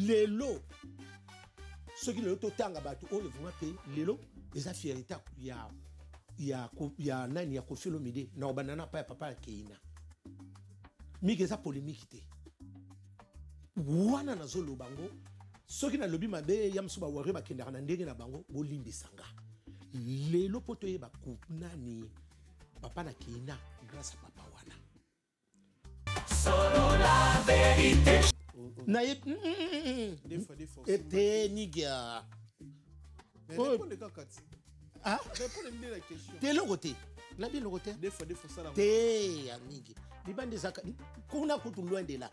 lelo ceux qui le totanga batu on le vraiment que lelo les affaires ya nani ya Koffi Olomide na obanana pa papa Keina miki eza polémique te wana nazolo bango soki na lobi mabe ya msuba wari bakendaka na ndenge na bango bolimbisanga lelo poto yeba nani papa na Keina grâce à papa wana solo la vérité na des fois et nigia mais répondez le kakati ah répondez la question t'es le côté la bien le côté des fois ça la t'es anigi libande zaka kuna kutu loin de là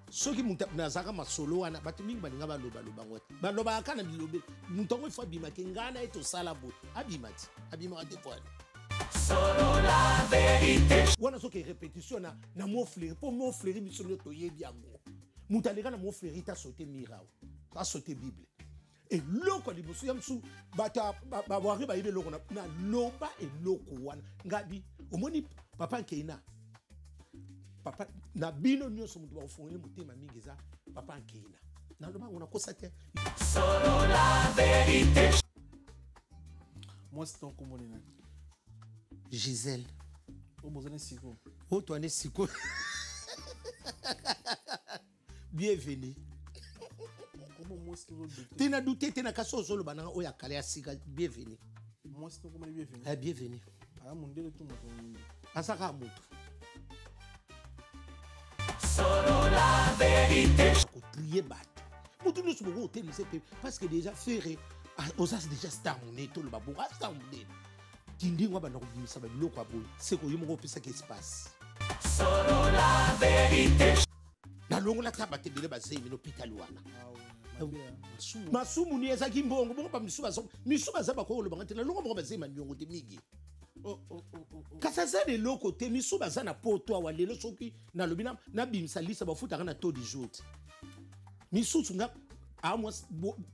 soki na zaka masolo wana batu mingi balinga baloba ngoti baloba akana bilobe mutongo ifo bima kengana eto sala bo abima te quoi solo la vérité wana soki répétition na mo fleurir pour mo fleurir biso to yebi yango mutaleka na mo fleurir ta sauter mirao ta sauter bible et loko liboso ya msu bata ba wari ba yebe loko na loba et loko wana ngabi omoni papa Keina papa na bino nyonso mutu ba ofonye mutema mingi za papa Keina na loba on a constaté solo la vérité moi c'est ton commune Gisèle o bozane siko o to ane siko bienvenue comment moi c'est toujours tina douté tina kaso zolo bananga o ya kale ya sika bienvenue moi c'est ton commune bienvenue bienvenue ah mon dieu tout monde asaka mutu solo la vérité trier bat mutu nous sommes au tennis parce que déjà faire aux as déjà stagné tout le babo stagné tindi ngwa bana ko bimisa ba biloko aboy c'est ko yimo ko pesa que espace solo la vérité na longo la taba tebele ba zemi l'hôpital wana masumu ni ezaki mbongo bongo ba misuba za ba ko lo bangate na longo ba zemi nyongo te migi kasa za de loko te misuba za na poto wa lelo soki na lobina na bimisa lisa ba futa kana to di jour misusu nga amwa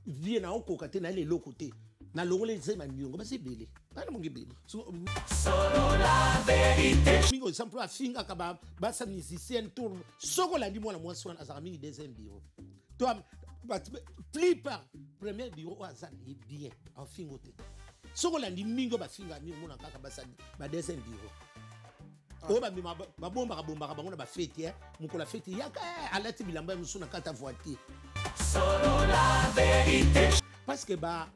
vie na okoka te na le loko te na longo le zema nyongo ba sebele na mongi bele solo la vérité mingo exemple afinga ka ba sa musicien tour soko la ndi mwana mwasi wana azaka mingi deuxième bureau toi plupart premier bureau azana bien afingo te soko la ndi mingo ba finga mingo mona kaka ba sa ba deuxième bureau o ba bomba bango na ba fête mukola fête yaka alati bilamba musuna kata voiture solo la vérité parce que ba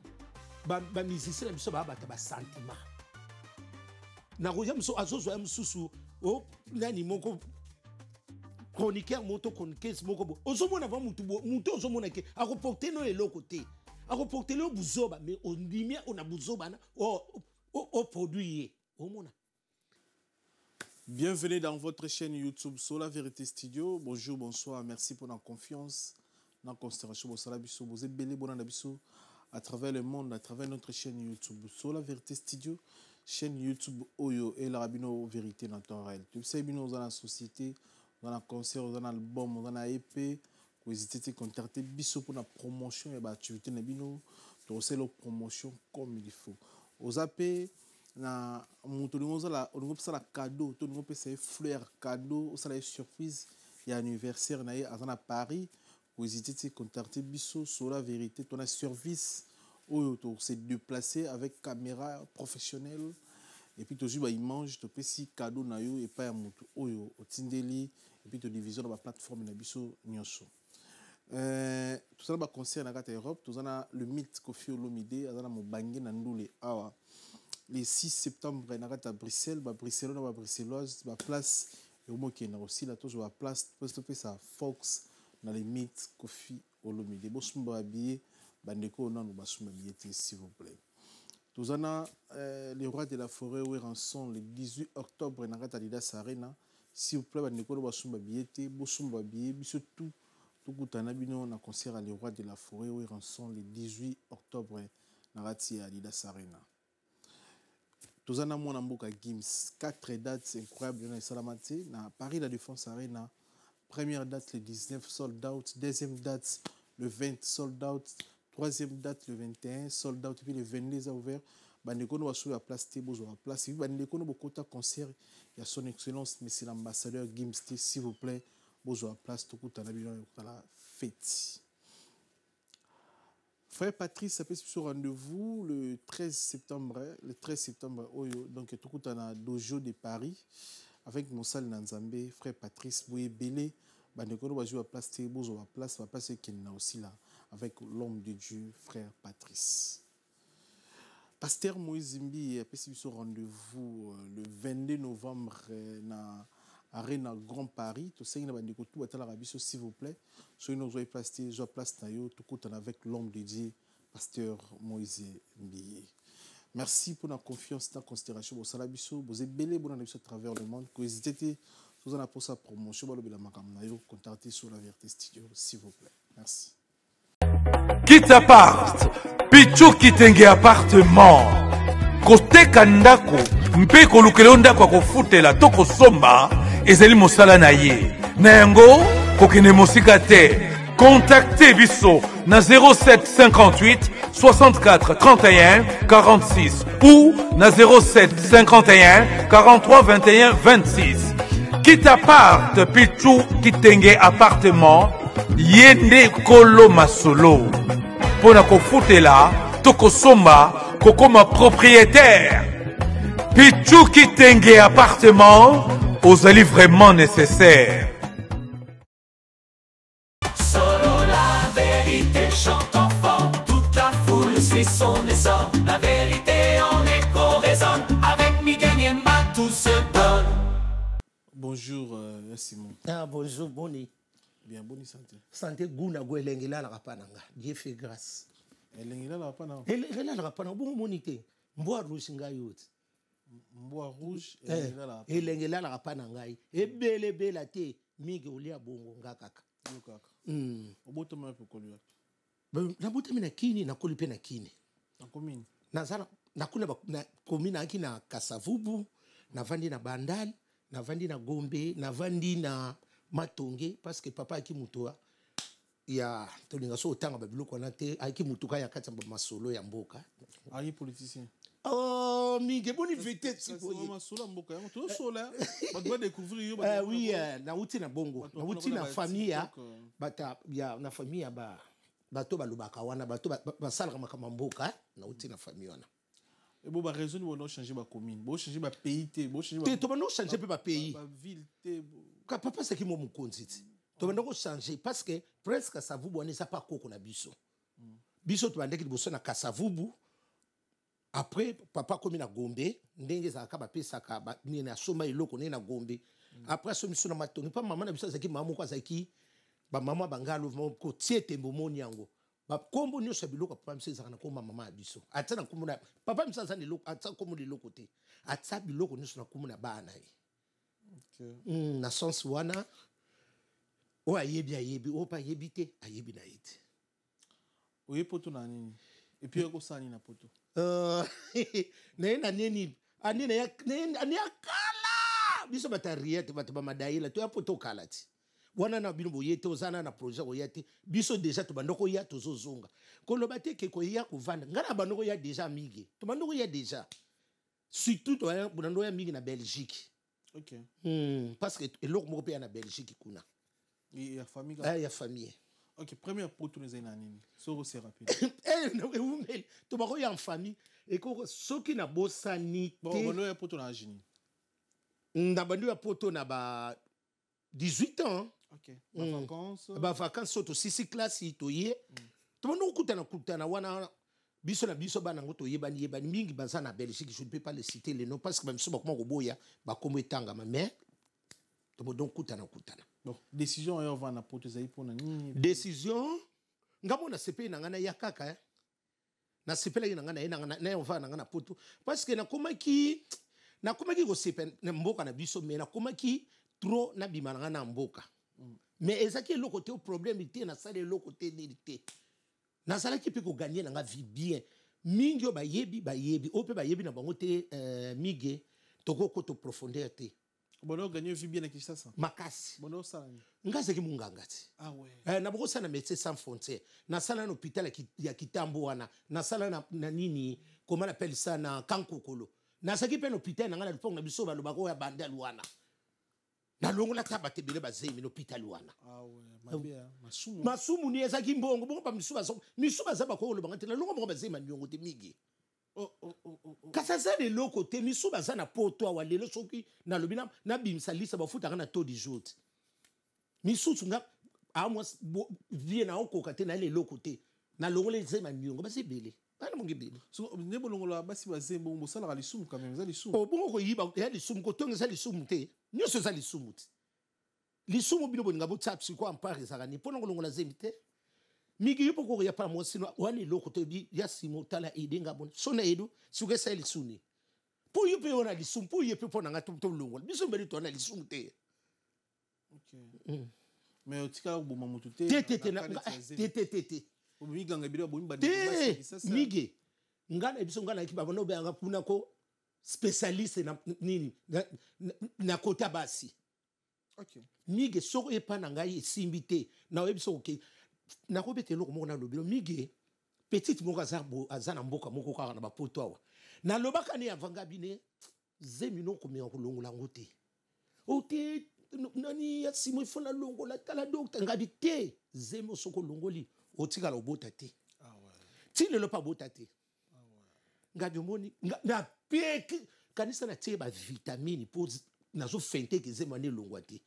musicien biso ba bata ba sentiment na roja muso azozo ya mususu o nani moko chroniqueur moto chroniqueuse moko bo ozomona va mutu ozomona ke akoporter no eloko te akoporter le buzoba mais on ndimia ona buzoba na o produit o mona. Bienvenue dans votre chaîne YouTube sur la Vérité Studio. Bonjour, bonsoir, merci pour la confiance. Dans considération vous êtes belé bon à travers le monde, à travers notre chaîne YouTube sur la Vérité Studio, chaîne YouTube Oyo et la Rabino Vérité dans ton réel. Tu sais bien dans la société, dans la concert, dans l'album, dans la EP, vous hésitez à contacter biso pour la promotion et l'activité na bino, tu sais la promotion comme il faut. Aux AP na mutulingo za la cadeau, tu n'as pas ces fleurs cadeau, ça la surprise, il y a anniversaire na à Paris. Vous hésitez à contacter Bisso sur la Vérité. Tu as un service où tu se déplacer avec caméra professionnelle. Et puis tu as une image, tu as un cadeau et pas un moto. Oyo, Tindeli, et puis tu as une division dans la plateforme de Bisso Nyonso. Tout ça, concert en Europe. Tu as le mythe Koffi Olomide, tu as Mobangi Nandoule Awa. Le 6 septembre, tu as à Bruxelles, Bruxelles, Bruxelloise, place, et au moins qu'il y a aussi la place, tu as Fox. Dans les mythes Koffi Olomide bosumba habillé bandeko na no basumba billet s'il vous plaît. Tous le roi de la forêt ou rançon le 18 octobre na kata Adidas Arena s'il vous plaît bandeko no basumba billet bosumba billet biso tout kutana bino na concert à le roi de la forêt ou rançon le 18 octobre na kata Adidas Arena. Tous mona mboka Gims 4 dates incroyables na Salamate na Paris la Défense Arena. Première date le 19 sold out, deuxième date le 20 sold out, troisième date le 21 sold out, puis le 22 a ouvert. Bandeko no basu la place Tebozo la place. Bandeko no bokota concert, il y a son excellence monsieur l'ambassadeur Gims s'il vous plaît, bozo la place tout kutana bino la fête. Frère Patrice a fait ce rendez-vous le 13 septembre. Le 13 septembre, donc tout le monde dojo de Paris avec Moussal Nanzambe, frère Patrice Bouye Belé. Bandekoro va jouer à place Tébos, à place qui est aussi là avec l'homme de Dieu, frère Patrice. Pasteur Moïse Zimbi a fait ce rendez-vous le 22 novembre na Arena Grand Paris. Tout ça, il y a tout à l'Arabie, s'il vous plaît. Soit nous avons place Tayo, tout le avec l'homme de Dieu, Pasteur Moïse Zimbi. Merci pour la confiance dans la considération. Vous avez belé bon à travers le monde. Que n'hésitez pas, vous en pour sa promotion. Contactez sur la Vérité Studio, s'il vous plaît. Merci. Quitte appart, Pichu Kitenge appartement. Kote kandako, mpe kolukelo ndako akofutela toko somba, ezeli mosala na ye. Na yango, kokene mosika te. Contactez Bisso na 07 58 64 31 46 ou na 07 51 43 21 26. Quitte appart, Pichu Kitenge appartement, yende kolo masolo. Pona kofutela, toko somba, kokoma propriétaire. Pichu Kitenge appartement, aux alliés vraiment nécessaires. Solo la vérité chante enfant, toute la foule suit son essor. La vérité en écho résonne, avec Miguel Niemba tout se donne. Bonjour Simon. Ah, bonjour, Boni. Bien, bonne santé. Santé, gouna go elengela la rapananga. Dieu fait grâce. Elengela la rapananga. Elengela la rapananga, bon monité. Mboa rouge ngayot. Mboa rouge, elengela la rapananga. Ebele bela te, mige olia bongo ngakaka. Ngakaka. Oboto ma pe kolua. Na bote mina kini na kolipe na kini. Na komini. Na zara na kuna na komina aki na Kasavubu, na vandi na Bandal, na vandi na Gombe, na vandi na Matonge parce que papa aki mutoa ya tolinga so otanga babiloko na te aki mutuka ya kati ba masolo ya mboka ari politicien. Oh mige boni vete sipoye masolo mboka yango to sola ba doit découvrir yo ba oui na uti na bongo na uti na famille bata ya na famille ba bato balobaka wana bato basalaka makama mboka na uti na famille wana. Et bon, bah, raison, nous changer ma commune, bon changer ma pays, bon changer ma. Tu vas changer ma pays. Ma ville, papa c'est qui mon konzi. Tu vas changer parce que presque ça vous bonne ça pas koko na biso. Biso tu vas dire que biso na Kasavubu. Après papa comme na Gombe, ndenge za ka ba pesa ka ba ni na soma iloko na Gombe. Après so biso na Matongi pas maman na biso za ki maman kwa za ki ba maman bangalo ko tiete mbomoni yango. Kombo nyo sabiloko papa mseza kana koma mama abiso atana komuna papa mseza ni loko atsa komo de loko te atsa biloko nyo na komuna bana yi okay na sens wana o ayebi o pa yebite ayebi na yite oye poto na nini et puis ko sani na poto na nini anina ya kala biso batariete bataba madaila to ya poto kalati wana na bino boyete ozana na projet oyate biso déjà to bandoko ya tozozonga koloba te ke ko ya kovanda ngana bandoko ya déjà migi to bandoko ya déjà surtout to ya bandoko ya migi na Belgique. OK. Parce que eloko moko pe na Belgique kuna et ya famille ya famille. OK, première poto nous na nini so c'est rapide to bako ya en famille et ko soki na bosani bon bandoko ya poto na jini na bandoko ya poto na ba 18 ans. OK. Vacances. Vacances soto sisi classe itoye. To bono kutana wana biso na biso bana ngoto yebani mingi bazana Belgique, je ne peux pas les citer les noms parce que même si bakoma ko boya ba komo etanga mais to bono kutana. Bon, décision ayo va na poto zai pona nini? Décision ngamo na CP na ngana ya kaka na CP la ngana na on va na ngana poto parce que na komaki ko CP na mboka na biso mais na komaki trop na bimana na mboka mais ezaki le côté au problème était na sale le côté nilité na sala ki pe ko gagner na vie bien mingi ba yebi ope ba yebi na bango te mige toko koto profondeur te bono gagner vie bien na Kinshasa makasi bono sala ngaze ki munganga ti ah ouais na boko sana médecins sans frontières na sala na hôpital ya Kitambo wana na sala na nini comment on appelle ça na Kankokolo na saki pe hôpital na ngana liponga biso ba lobako ya bandal wana na longo la taba te bele bazemi l'hôpital wana ah ouais masumu ni ezaki mbongo bongo pa misuba za bakolo bangate na longo ba zema nyongo te migi kasa za de loko te misuba za na poto wa lelo soki na lobina na bimsa lisa ba futa kana to di jour misusu nga amwa vie na okoka te na le loko te na longo le zema nyongo ba sibele ana mongi bele so ne bolongo la basi ba zembo mo sala li sumu quand même za li sumu o bongo ko yiba ya li sumu ko tonga za li sumu te nyoso za li sumu te li sumu bino boninga bo tsapsi ko ampare za ni pono longo la zemite migi yupo ko ya pa mo sino wani loko te bi ya simo tala edenga bon sona edu suke sa li suni po yupo yona li sumu po yupo pona ngatu to longo biso mbeli to na li sumu te okay mais otika bo mamutu te te miganga bilo bo mbani mige ngana ebiso ngana kibaba no be anga puna ko spécialiste na nini na kota basi okay mige soko epa na ngai esimbite na ebiso ke na ko betelo ko mona lobilo mige petite moko azana mboka moko kaka na bapoto awa na lobaka ne avanga bine zemino ko me ko longola ngote ote nani ya simo ifona longola tala docteur ngadi te zemo soko longoli otika la obota te ti le pa bota te ngadi moni na peki kanisa na tie ba vitamine pour na zo fente ke zema ne longwa te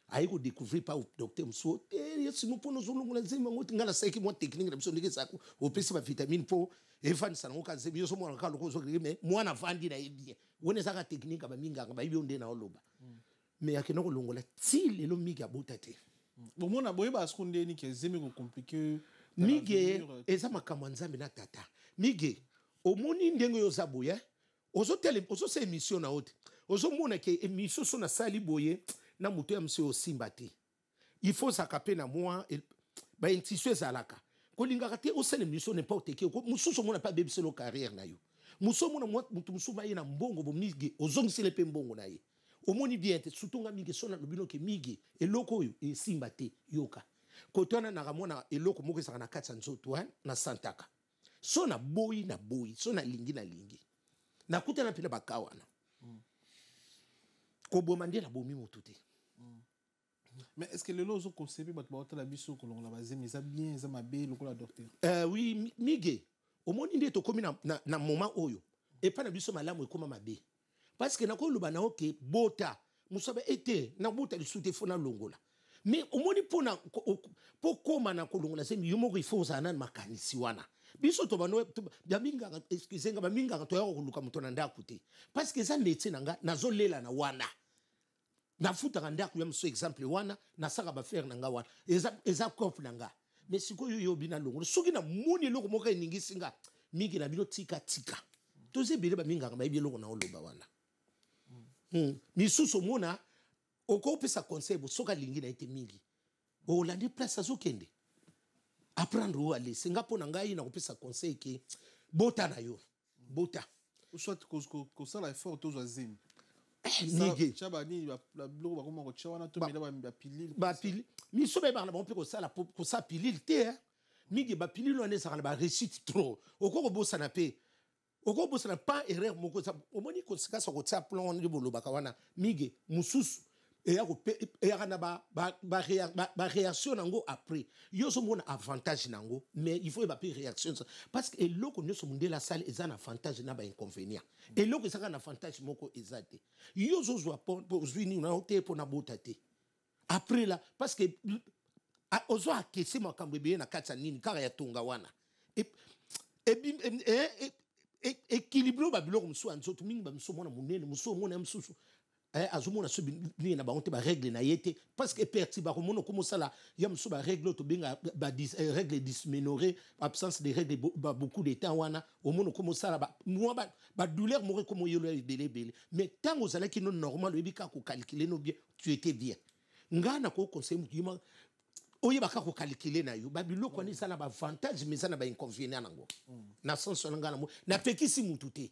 ayiko découvrir pas docteur mso simo pour nous longola zema ngoti ngala seki mo technique na biso ndike sako opesi ba vitamine pour efani sana ngoka zema yo so mo ka loko zo mais moi na vandi na bien wone saka technique ba minga ba ibyo nde na oloba mais akena ko longola ti le lo miga bota te bomona boyeba askonde ni ke zemi ko compliqué mige eza makambo nzambe na tata mige omoni ndenge yo zaboye ozo se émission na ote ozo mona ke émission so na sali boye na muto ya mse osimba te il faut s'acaper na moi ba intiswe zalaka ko lingaka te o sele émission n'importe que mususu mona pa bebise lo carrière na yo muso mona mutu musuma ye na mbongo bo mige ozongisele pe mbongo na ye omoni bien te sutunga mige sona lobino ke mige eloko oyo esimba te yoka kotona na ramona eloko moko esaka na kati ya nzoto na santaka so na boyi so na lingi na kutana pena bakawana koboma nde na bomi motu te mais est-ce que le lozo concept bat ba la biso ko longola bazemi za bien za mabe lokola docteur oui mige omoni nde to komi na moment oyo et pas na biso malamu ekoma mabe parce que na ko luba na oke bota musabe ete na bota lisute fona longola mais omoni pona po koma na kolongola semi yomo ko ifoza na makanisi wana biso to bano baminga excusez nga baminga to ya ko luka mutona ndaku te parce que ça métier nanga nazolela na wana na futa ndaku ya mso exemple wana na saka ba faire nanga wana eza coffre nanga mais siko yo bina longola soki na moni loko moka ningisi nga mingi na bino tika to ze bele baminga ba ibi loko na oloba wana misusu mona oko pesa conseil bo soka lingi na ete mingi o la place azokende apprendre ou aller singapo na ngai na kopesa conseil ke bota na yo bota soit ko sala effort to zazim nige chaba ni la blogo ba koma ko chawana to mela ba pilile miso be ba na bon pe ko sala ko sa pilile te nige ba pilile on esa ba réussite trop oko ko bosa na pe oko bosa na pas erreur moko sa omoni ko sika so ko tsa plan ni bolo ba kawana mige mususu et na ba réaction nango après yo so mona avantage nango mais il faut ba réaction parce que eloko nyo so munde la salle eza na avantage na ba inconvénient eloko eza na avantage moko ezate yo zo zo po zwini na hote po na botate après là parce que ozo akese makambo be na katsa nini kaka ya tonga wana équilibre ba biloko mso anzoto mingi ba mso mona munene mso mona msusu azumona subi ni na bango te ba règle na yete parce que perti ba komono komo sala ya mso ba règle to benga ba règle dysménorrhée absence de règle beaucoup de temps wana omono komo sala ba douleur moko komo yelo belé mais tant aux qui non normal ebi ka ko calculer no bien tu étais bien ngana ko conseil mutuma oye baka ko calculer na yo ba biloko ni sala ba avantage mais ça na ba inconvénient nango na sens ngana mo na pekisi mututé.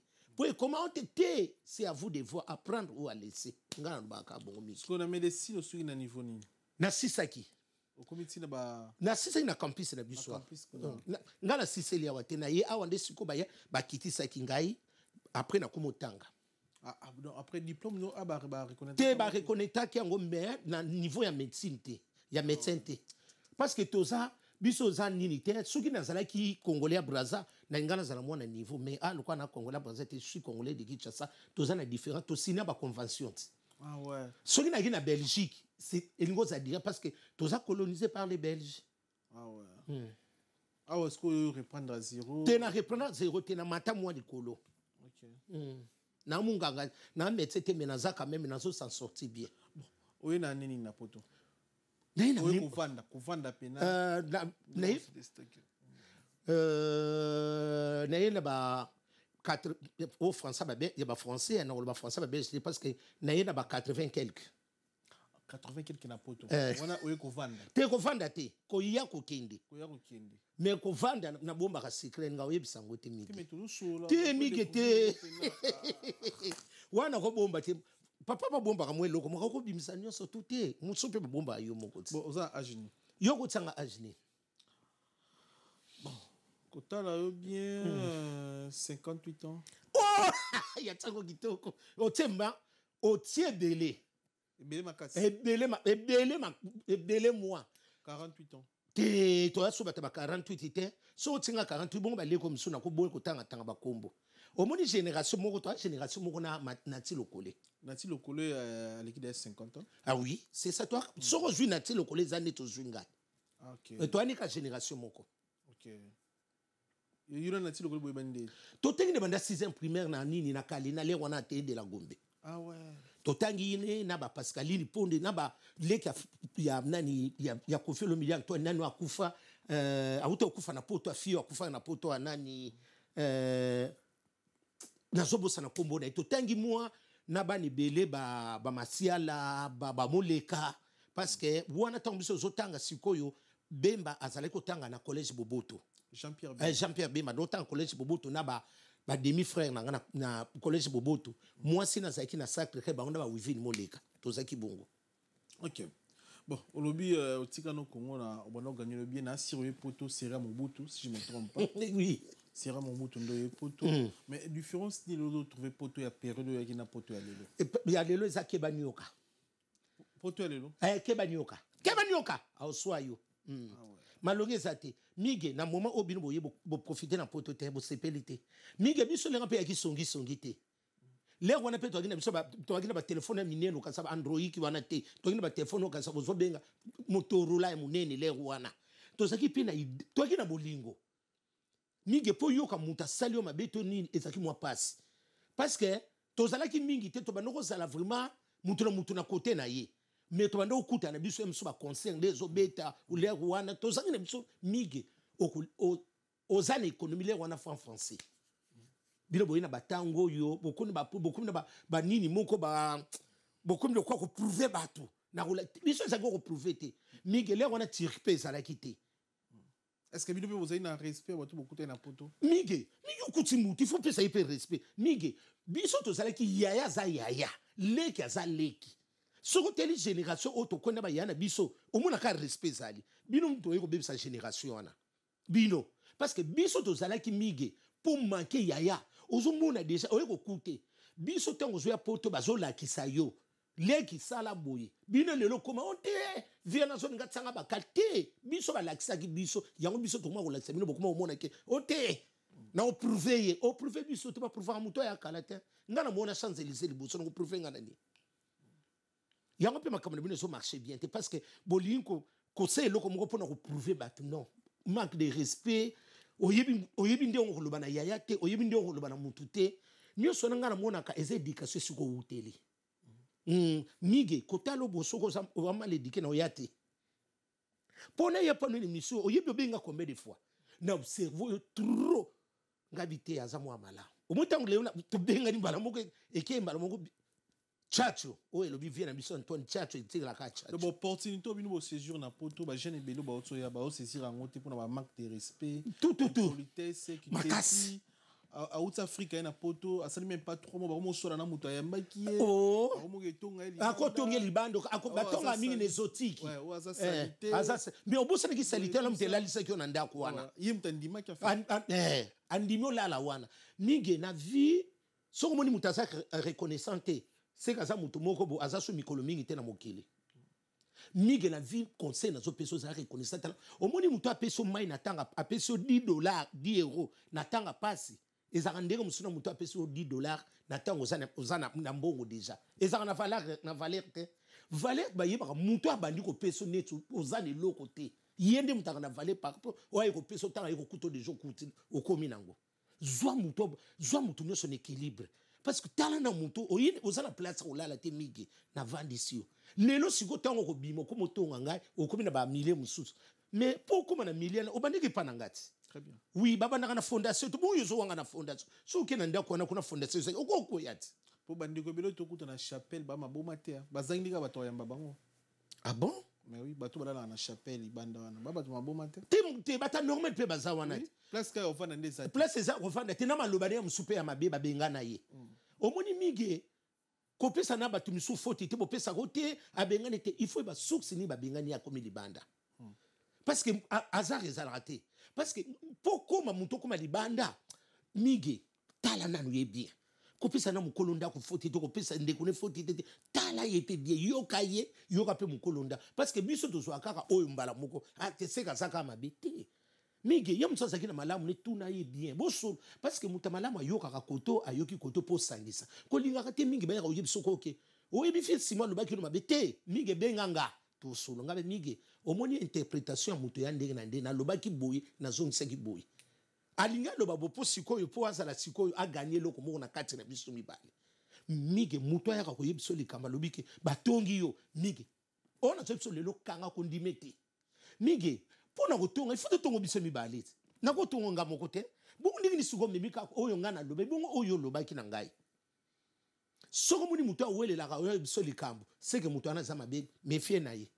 Comment t'es, c'est à vous de voir, apprendre ou à laisser. Ce qu'on a médecine au sud, niveau ni. Na sisaki. Au comité na na sisaki na campus na biso. Ngana siseli ya watena ye awande siko ba kiti saki ngai après na komotanga. Après diplôme no ba reconnaître. Te ba reconnaître ki yango mais na niveau ya médecine te, ya médecin te. parce que toza biso za nini te soki nazala ki congolais ya Brazza na ngana zala mwana niveau mais ah lokwa na congolais ya Brazza te je suis congolais de Kinshasa toza na différent to signer ba convention. Ah ouais. Soki na na Belgique c'est elingo za dire parce que toza colonisé par les Belges. Ah ouais. Ah ouais, est-ce que reprendre à zéro? Tu na reprendre à zéro, tu na mata moi de colo. OK. Na munganga na médecin te menaza quand même nazo s'en sortir bien. Bon, oye na nini na poto? Oye kuvanda pena. Na ba 4 au français ba il y a ba français na ba français ba belge parce que na ba 80 quelques. 80 quelques na poto. Wana oye kuvanda. Te kuvanda te, ko ya ko kende. Ko ya ko kende. Mais kuvanda na bomba ka secret nga oyebisa ngo te migi. Te migi te. Wana ko bomba te. Papa ba bomba ka mwelo ko mo ko bimisa nyonso tout te. Muso pe ba bomba yo moko te. Bon, oza ajini. Yo ko tsanga ajini. Bon, kotala yo bien 58 ans. Oh, ya tsango kitoko. O temba, o tie belé. Ebele makasi. Ebele moi. 48 ans. Te to aso bata ba 48 te. So tinga 48 bongo ba leko msuna ko boye ko tanga ba kombo. Omoni génération moko to génération moko na ti lokole. Nati lokole à l'équipe de 50 ans. Ah oui, c'est ça toi. So ko zui na ti lokole zane to zwinga. Ah OK. Et toi ni ka génération moko. OK. Yura nati lokole boye bande. To tengi de banda 6e primaire na nini na kali na le wana te de la Gombe. Ah ouais. Totangi ine na ba Pascaline Ponde na ba leki ya nani ya Kofi Olomide to nani akufa auto akufa na poto afio akufa na poto nani na zobosa na kombo na totangi moi na ba ni belé ba masiala ba moleka parce que wana tango biso zotanga sikoyo Bemba azale ko tanga na collège Boboto Jean-Pierre Bemba no tanga collège Boboto na ba demi-frère na collège Boboto. Moi, si na zaki na sacre, on a wivin moleka. Tozaki bongo. OK. Bon, au lobby, au Tikano Congo, on a gagné le bien à Siré Poto, Sera Mobutu, si je ne me trompe pas. Oui. Sera Mobutu, Ndoye Poto. Mais différence, ni l'autre trouver Poto, il y a période, il y a Poto à l'élo. Il y a l'élo, ça Kebanyoka. Poto à l'élo? Kebanyoka. Kebanyoka, à Oswayo. Malongé zate mige na moment obino boye bo profiter na poto te bo sepelité mige biso lenga pe ya songi te le wana pe to ngina biso ba téléphone mineno ka sa Android ki wana te to ngina ba téléphone ka sa bo benga Motorola ya munene le wana to zaki pina to ngina bolingo mige po yoka muta salio mabeto nini ezaki moi passe parce que to zalaki mingi te to banoko zala vraiment mutu na côté na ye. Mais tu vas nous écouter, na biso emso ba concert les obeta ou les wana to zangi na biso mige aux années économie les wana français bilo boyina batango yo beaucoup na ba nini moko ba beaucoup de quoi ko prouver bato na biso za ko prouver te mige les wana tirpe za la quitter. Est-ce que bilo vous avez un respect bato beaucoup na poto mige okuti mutu il faut que ça y ait respect mige biso to za la ki yaya za yaya leki za leki. Soko teli génération auto kona ba yana biso omona ka respect zali bino mto yeko bebisa génération wana bino parce que biso to zala ki mige pour manquer yaya ozomona déjà oyeko kute biso tango zo ya poto bazola kisayo leki sala boye bino lelo koma onte viena zo ngatsanga ba kalté biso ba lakisa ki biso yango biso to mwa ko lakisa bino bokoma omona ke onte na o prouver biso to ba prouver muto ya kalate ngana mona Champs-Élysées liboso ngo prouver ngana ni. Yango pe makamana bino so marcher bien parce que bolinko ko se eloko moko pona ko prouver bat non manque de respect oyebi nde on loba na yaya te oyebi nde on loba na mutu te nyoso nga na mona ka eze éducation siko uteli mige kotalo bosoko za o mal éduqué na oyate pona ya pona ni miso oyebi obenga combien de fois na observe trop ngabité azamo amala omutango leo to benga ni bala moko ekemba moko Chacho, oh le bi vient ambition Antoine Chacho il la kacha. Le bon opportunité bino bo séjour na poto ba jeune belo ba oto ya ba o saisir en ngote pour na ba manque de respect. Tout. Politesse, sécurité. À Ouest Afrique na poto, asali même pas trop mo ba mo sola na muto ya mbaki. Oh. Mo getonga eli. Akotonga libando, akobatonga mingi exotique. Ouais, o asa salité. Mais obosa ki salité la mtela lisa ki onanda ko wana. Yim tandima ki fa. Andimo la wana. Mingi na vie, so moni mutasa reconnaissante. C'est que ça mutu moko bo azaso mikolo mingi te na mokili mige na vie conseil na zo peso za reconnaissant omoni muto apeso mai na tanga apeso $10 €10 na tanga pasi ezaka ndenge musuna muto apeso $10 na tanga ozana na mbongo déjà ezaka na valeur te valeur ba yeba muto abandi ko peso netu ozana eloko te yende mutaka na valeur par rapport oye ko peso tanga yeko kuto de jour kuti okomi nango zwa muto nyonso na équilibre parce que tala na muto oyine ozala place olala te mige na vandisio lelo siko tango ko bimo ko motonga ngai okomi na ba milliers mususu mais pourquoi na milliers obandiki pa na ngati très bien oui baba na fondation to boyo zo wanga na fondation so ke na ndako na kuna fondation so okoko yati po bandiko belo to kuta na chapelle ba maboma te bazangi ka bato yamba bango ah bon mais oui bato balala na chapelle banda wana baba to maboma te te bata normal pe baza wana place ka ofana ndesa place za ofana te na maloba ne msupe ya mabe babenga na ye omoni mige kopesa na batu misu foti te bopesa kote abengani te il faut ba source ni babengani ya komi libanda parce que hasard ezalaka te parce que po koma muto koma libanda mige tala nanu ye bien kopesa na mukolo ndako foti te kopesa ndeko ne foti te tala ye pe bien yoka pe mukolo nda parce que biso tozwa kaka oyo mbala moko te seka saka mabe te mige ya mutu azalaki na malamu ne tuna ye bien bosolo parce que mutu malamu ayokaka koto ayoki koto po sangisa kolingaka te mingi bayaka oyebi soko oke oyebi fi sima lobaki no mabe te mige benganga tosolo ngabe mige omoni interprétation ya mutu ya ndenge na ndenge na lobaki boye na zongisaki boye alinga loba bopo sikoyo po azala sikoyo a gagner loko moko na kati na biso mibale mige mutu ayaka koyebi so likamba lobiki batongi yo mige ona so biso lelo kanga ko ndimete mige pona kotonga il faut to tongo biso mibale na ko tongo nga moko te bongo ndingi ni siko mimika oyo nga na lobe bongo oyo lobaki na ngai soko muni mutu awelela ka oyo biso likambo c'est que mutu ana za mabe méfier na ye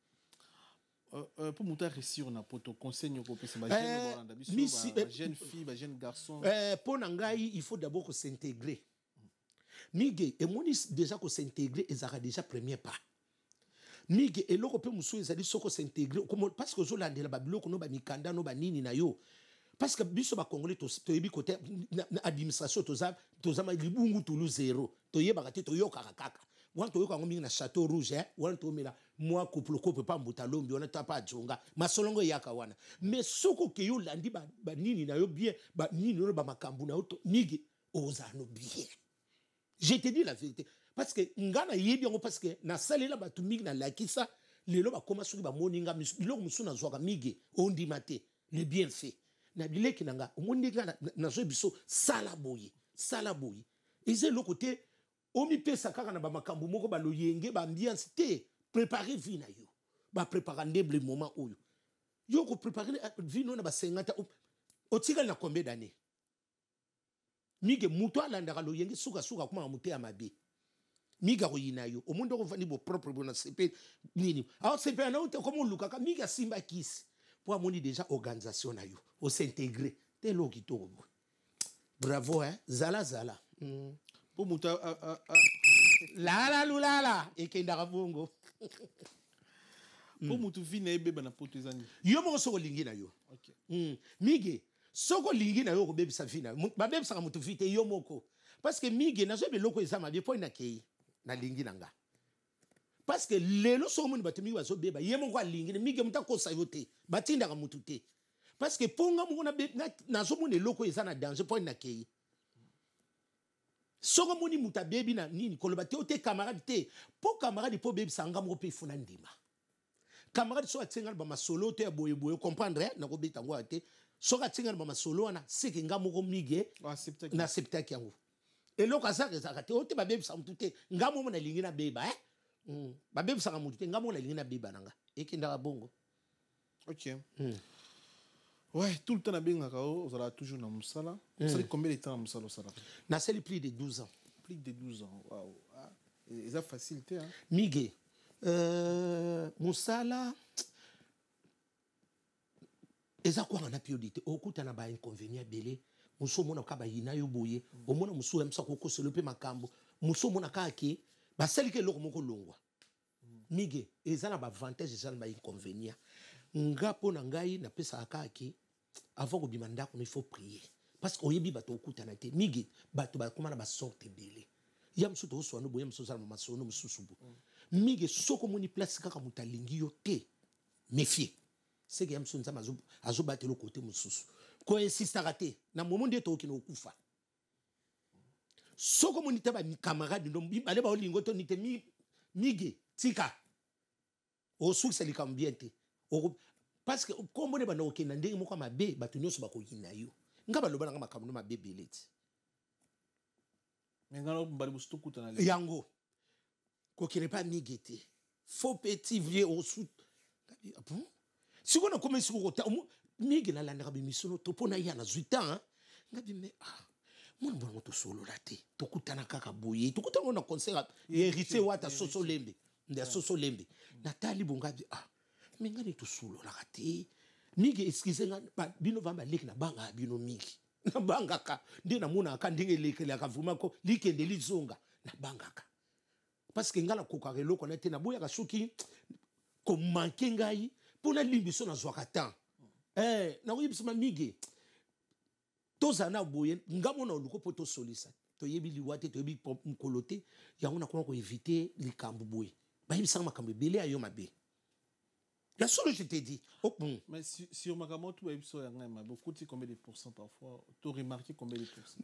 pour mutu réussir na poto conseil ko pesa ba jeune bolanda biso ba jeune fille ba jeune garçon pona ngai il faut d'abord ko s'intégrer mige et moni déjà ko s'intégrer ezaka déjà premier pas mige eloko pe musu ezali soko s'intégrer parce que zolandela ba biloko no ba mikanda no ba nini na yo parce que biso ba congolais to yebi côté administration toza ma libungu tulu zéro to yeba te to yoka kaka wana to yoka ngomi na château rouge wana to mela moi couple pa mbuta lombi wana ta pa jonga masolongo yaka wana mais soko ke yo landi ba nini na yo bien ba nini no ba makambu na yo to mige ozano bien je te dis la vérité parce que ngana yebi ngo parce que na salela ba tumigi na lakisa lelo ba koma soki ba moninga biloko musu na zwaka mige ondi mate le bien fait na bileki nanga omoninga na zo biso sala boye eze le côté omi pesa kaka na ba makambu moko ba loyenge ba ambiance te préparer vie na yo ba préparer ndemble moment oyo yo ko préparer vie no na ba 50 otika na combien d'années mige muto alandaka loyenge suka kuma muté ya mabe miga koyina yo omundo ko vandi bo propre bona sepe nini alors sepe na uta comme lukaka miga simba kisi pour amoni déjà organisation na yo au s'intégrer te lo kitoko bravo zala pour muta la lulala ekenda bongo pour mutu vina ebeba na poto ezani yo mo soko lingi na yo okay mige soko lingi na yo ko bebisa vina ba bebisa ka mutu vite yo moko parce que mige na zo be loko ezama bien point na kei na lingi nanga parce que lelo so moni batimi wazo beba yemo kwa lingi mige mutakosa yote batinda ka mutu te parce que ponga mo na zo moni loko ezana danger point na kei soko moni muta bebi na nini koloba te ote camarade te po camarade po bebi sanga mo pe funa ndima camarade so atsenga ba masolo te boye comprendre na ko beta ngo ate so atsenga ba masolo na seke ngamo ko mige na septaki yango eloko azaka ezaka te ote babebisa mutu te ngamo mo na lingi na beba babebisa mutu te ngamo na lingi na beba nanga ekendaka bongo ok ouais tout le temps na benga kao ozala toujours na musala osali combien de temps na musala osala na sali plus de 12 ans plus de 12 ans waouh eza facilité hein mige musala eza kwa na priorité okuta na ba inconvénient belé muso mona ka ba yina yo boye omona muso ya msa ko selo pe makambo muso mona ka ke ba sali ke loko moko longwa mige eza na ba avantage eza na ba inconvénient ngapo na ngai na pesa akaki avant ko bimanda ko il faut prier parce que oyebi bato okuta na te mige bato ba komana ba sorte belé ya mso to so no boye mso za ma sono msusubu mige soko moni place kaka mutalingi yo te méfier c'est que yamso nzama azo batelo côté mususu ko insistera te na moment de to kino kufa soko moni taba mi camarade ndo bale ba olingo to nite mige tika o succès likambiente o parce que comme on est bana okenda ndenge moko mabe bato nyonso bakoyina yo ngaba lobana ngama kamuno mabe beleti ngalo mbali bustukuta na yango ko kire pas migete faux petit vieux au sous bon si on a commencé ko ta mige na landa kabi misono to pona yana 8 ans ngabi me mon bon to solo laté to kutana kaka boye to kutana na concert hérité wata soso lembe nda soso lembe natali bongabi mengani to solo la kate mige excuse nga bino vamba leki na banga bino mige na banga ka ndina muna ka ndenge leki la kavuma ko likende lizonga na banga ka parce que ngala kokare loko na te na boya ka suki ko manke ngai pona limbiso na zwaka temps na uyibisima mige tozana boye ngamona luko poto solisa to yebi liwate to yebi mkolote yango na ko éviter likambu boye ba yibisa makambe belé ayo mabe. La seule, je t'ai dit. Oh, bon. Mais sur ma gamme, tu as eu ça, beaucoup de combien de pourcents parfois? Tu as remarqué combien de pourcents?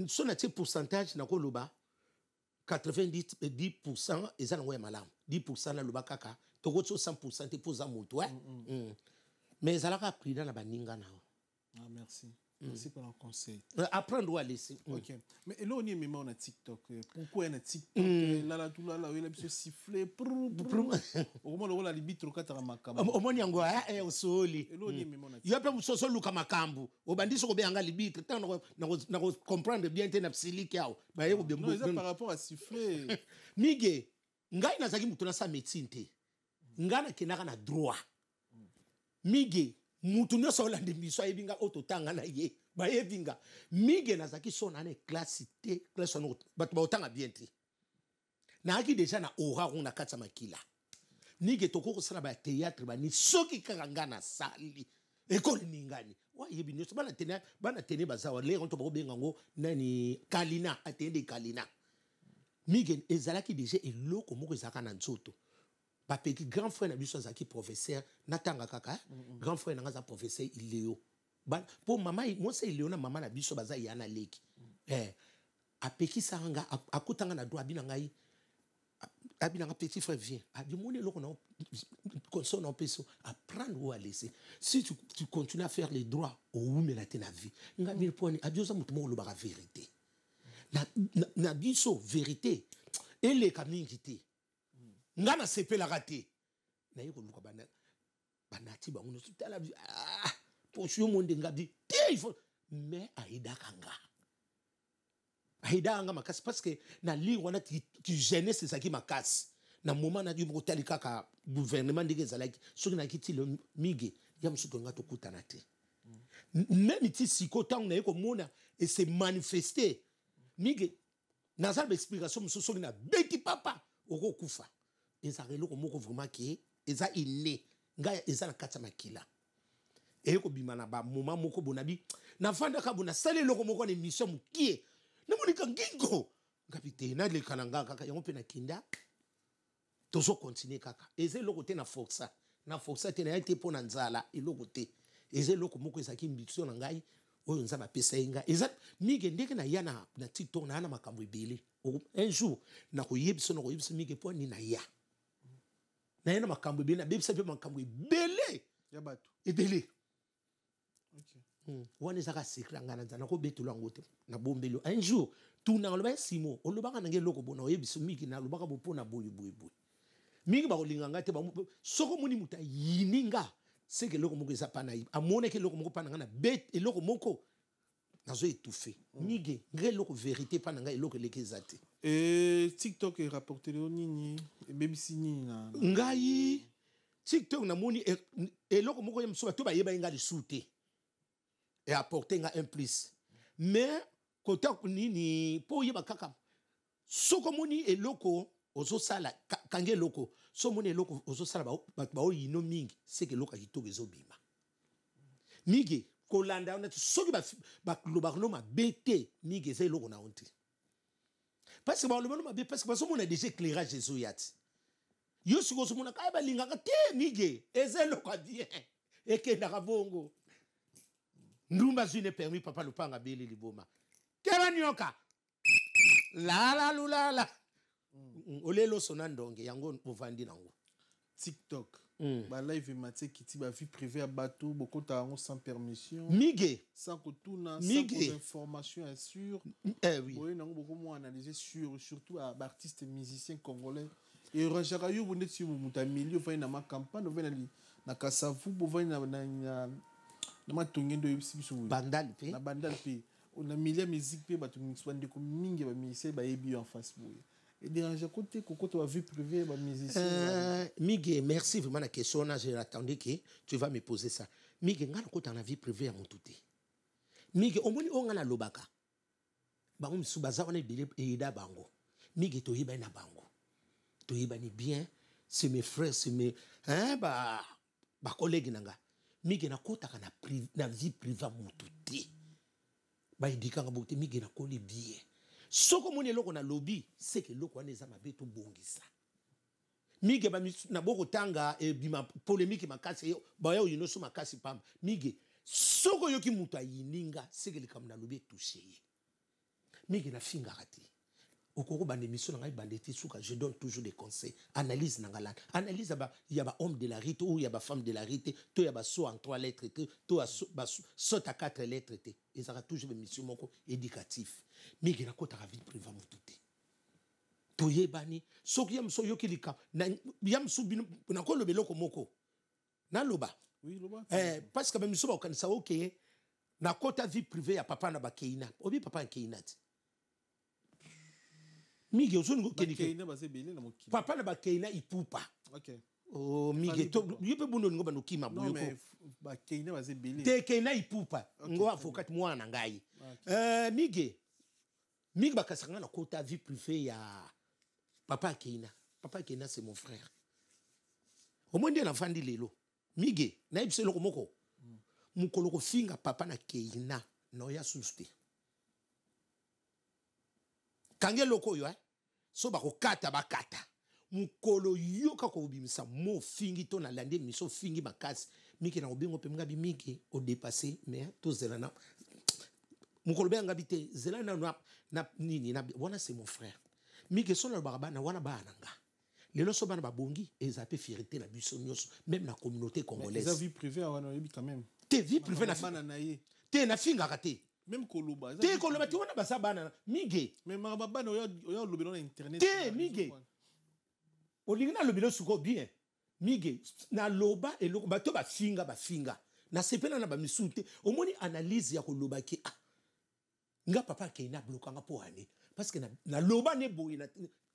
Son pourcentage, n'a pas le bas. 90% et ça n'a pas 10% là le bas kaka. Tu as 100% tu poses à mon toit. Mais ça l'a pris dans la baninga na. Ah merci. Merci pour le conseil. Apprendre à laisser. Ok. Mais là, on est même on a TikTok. Pourquoi on a TikTok? Là, tout là, il a besoin siffler. Au moins, on a les bitres au quatre makambu. Au moins, yango au soli. Et là, on est même on a. Il y a pas muso solo kamakambu. Au bandit so bien les bitres. Tant na comprendre bien te na psili kiao. Ba yego bien. Non, c'est par rapport à siffler. Mige, ngai na zaki mutuna sa médecine te. Ngana kenaka na droit. Mige mutu nyoso olande miso ayebinga ototanga na ye bayebinga mige nazaki sona na classe te classe no bato baotanga bien te na aki déjà na aura na katsa makila mige toko sala ba théâtre bani soki kanga na sali école ningani wa yebi nyoso bana tene bazawa le ronto ba benga ngo nani kalina atende kalina mige ezalaki déjà eloko moko ezaka na nzoto Papeki grand frère na biso zaki professeur natanga kaka grand frère na professeur Iléo pour maman moi c'est Iléo na maman na biso baza yana leki apeki sanga akutanga na droit bina ngai abina petit frère vient abi moni loko na console en peso apprendre ou à laisser si tu continues à faire les droits au mais la tena vie ngabi poni abioza mutu mo lo ba vérité na biso vérité ele kamingité ngana sepela raté na yiko luka banati ba ngono tala pour sur monde ngabi il faut mais aida kanga makasi parce que na li wana tu gêner c'est ça qui makasi na moment na du tali kaka gouvernement ndike zalaki soki na kiti le mige ya msuto ngato kutana te même ti sikotang na yiko mona et se manifester mige na za explication msuso na beti papa oko kufa ezaka eloko moko vraiment ke eza inné nga eza na kati makila eko bima na ba moment moko bonabi na fanda ka bona sale eloko moko na émission mukie na monika ngingo ngapite na le kananga kaka yango pe na kinda tozo continuer kaka eza eloko te na força te na été pour na nzala eloko te eza eloko moko ezaki mbitso na ngai oyo nzaba pesa inga eza mige ndeke na yana na TikTok na ana makambo ebele un jour na koyebisa mige po ni na ya na yana makambo ebele na bebisa pe makambo ebele ya bato ebele okay wana ezaka secret ngana nzana ko betula ngote na bombelo un jour tout na loba simo olobaka na ngeloko bona oyebisa mige na lobaka bopona boye mingi ba kolinga ngate ba soko muni muta yininga c'est que loko moko eza pana amone ke loko moko pana ngana bet et loko moko nazo étouffé mige ngre loko vérité pana nga eloko leke zate et TikTok est rapporté le nini et BBC nini na ngai TikTok na moni et loko moko yam so to ba yeba nga le souté et apporter nga un plus mais kota nini po yeba kaka soko moni eloko ozo sala kange loko so moni eloko ozo sala ba o yino mingi c'est que loko kitoko ezobima mige kolanda on soki ba lo ma bete mige c'est eloko na honte parce que on a déjà éclairage des oyats. Yo si ko mona kaya balinga te mige ezelo kwa bien et que na bongo ndumba zine permis papa lupanga beli liboma kera nyoka la lulala olelo sona ndonge yango ovandi nango TikTok ba live maté kiti ba vie privée à bateau beaucoup ta sans permission mige sans que tout na sans information assure oui oui nango beaucoup moins analyser surtout à artistes musiciens congolais et rajaka yo bonde si muta milieu fa na ma campagne va na kasavu bo va na matongendo biso bandal pe na bandal pe on a milieu musique pe ba tungi swande ko mingi ba musicien ba yebi en face boye et dérange côté koko to vie privée ba musicien Miguel merci vraiment la question là j'ai attendu que tu vas me poser ça Miguel ngana ko na vie privée à mon touté Miguel omoni o ngana lobaka ba umsu baza wana bile ida bango Miguel to yiba na bango to yiba ni bien c'est mes frères c'est mes ba collègues nanga Miguel na kota kana na vie privée à mon touté ba idikanga bote Miguel na koli bien soko moni loko na lobby c'est que loko wana eza mabe to bongisa Mige ba na boko tanga e bima polémique makasi ba yo yinoso makasi pam Mige soko yoki muta yininga c'est que le kamna lobby touché Mige na finga rati okoko ba émission na ngai bandeti suka je donne toujours des conseils analyse nangala analyse ba ya ba homme de la rite ou ya ba femme de la rite to ya ba so en 3 lettres to ba so à 4 lettres et ça sera toujours une mission moko éducatif Mige na kota vie privée mututé toye bani soki yam so yokilika na yam subino na ko lobelo ko moko na loba oui loba parce que même so ba kanisa OK na kota vie privée ya papa na ba keina obi papa keina Mige ozo ngo keina ba sebele na mokili papa na ba keina ipupa OK oh Mige to yepe bundo ngo bano kima boyoko non mais ba keina ba sebele te keina ipupa ngo avocat mwana ngai Mige ba kasanga na kota vie privée ya Papa Keina c'est mon frère. Au moins na fandi lelo. Mige na ibse loko moko. Mukolo ko finga papa na Keina no ya suste. Kange loko yo so ba ko kata bakata. Mukolo yoka ko bimisa mo fingi to na lande miso fingi makasi. Mike na obengo pe ngabi mike o dépasser mais to zelana. Mukolo be ngabi te zelana na nini na wana c'est mon frère. Mike sona baraba na wana bananga lelo so bana babongi ezape fierté na biso nyoso même na communauté congolaise mais vie privée wana yebi quand même te vie privée na bana na ye te na finga kate même koloba te koloba te wana basa bana Mige mais maraba na yo lobelo na internet te Mige olingi na lobelo suko bien Mige na loba eloko bato ba finga na sepela na ba misute omoni analyse ya koloba ki nga papa Keina blokanga po ani parce que na loba ne boy na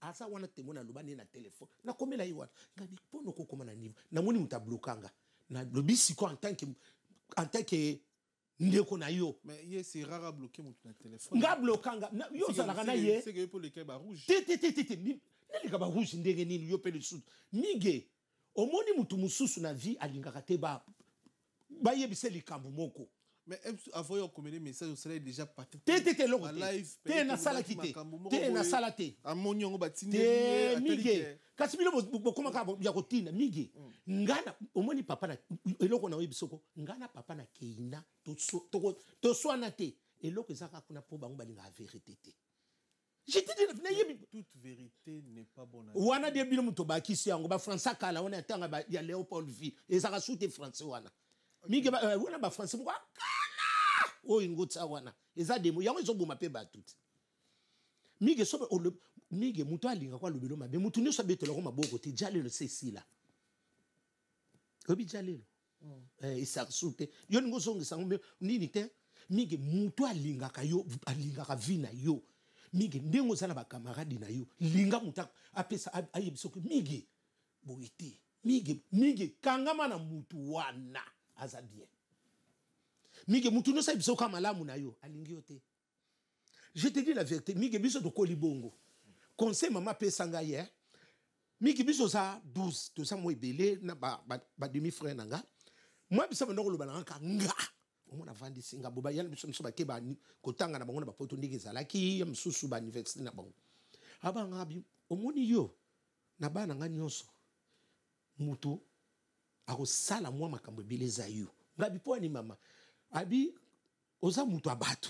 asa wana temo na loba ne na téléphone na komela yi wana ngabi pono ko koma na niveau na moni muta blokanga na lobisi ko en tant que ndeko na yo mais ye c'est rare à bloquer mon téléphone nga blokanga yo sala kana ye c'est que pour les cas ba rouge ni les cas ba rouge ndenge nini yo pe le sud Mige omoni mutu mususu na vie alingaka te ba yebise likambo moko. Mais avant de communiquer message au soleil déjà parti. Te loko live. Te na sala kite. Te na sala te. Amoni ngo batindi. Te Mige. Kasi bilo bokoma ka ya kotina Mige. Ngana omoni papa na eloko na webisoko. Ngana papa na Keina to soana te. Eloko ezaka kuna po bango balinga vérité te. Je te dis toute vérité n'est pas bonne. Wana de bilo muto ba kisi yango ba François kala wana tanga ba ya Léopold V. Ezaka soute français wana. Mige wana ba français pourquoi kala o ingotsa wana eza demo yango ezoboma pe ba tout Mige so Mige muto alinga kwa lobelo mabe mutu ne so betelo ko maboko te jalelo sesila obi jalelo isa sute yo ngo zongi sango nini te Mige muto alinga ka yo alinga ka vina yo Mige ndengo zana ba camarade na yo linga muta apesa ayebiso ko Mige boiti Mige kangama na mutu wana aza bien Mige mutu no sa biso kama malamu na yo alingi yote. Je te dis la vérité Mige biso to kolibongo conseil maman pesa nga hier Mige biso za 12 to sa mo ebele na ba demi frère nanga moi biso ba ndoko lobana nga omona vandi singa boba yana biso ba ke ba kotanga na bango na ba poto ndike zalaki ya msusu ba université na bango abanga abi omoni yo na bana nga nyonso mutu akosala mwa makambo ebele eza yo ngabi mpo ani mama abi oza mutu abato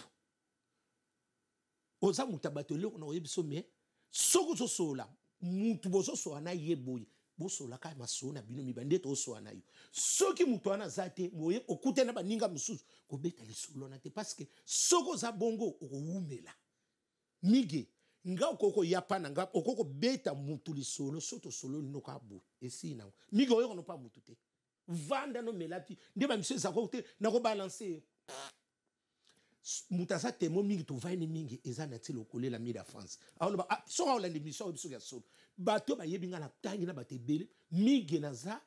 eloko na oyebi so me soko ozosola mutu bozosola na ye boye bosola kaka masolo na bino mibande tozosola na yo soki mutu wana aza te moye okute na baninga mosusu kobeta lisolo na te parce que soko oza bongo okowumela mige nga okoko yapa na nga okoko beta mutu lisolo soto solo noko abu esi na mige oyo kono pa mutu te vanda no melapi nde ba monsieur zako te na ko balancer mutaza temo mingi to vaine mingi eza na tilo kolela mi da France alors ba so ka olande mission biso ya solo bato ba yebi nga na tangi na batebele mingi naza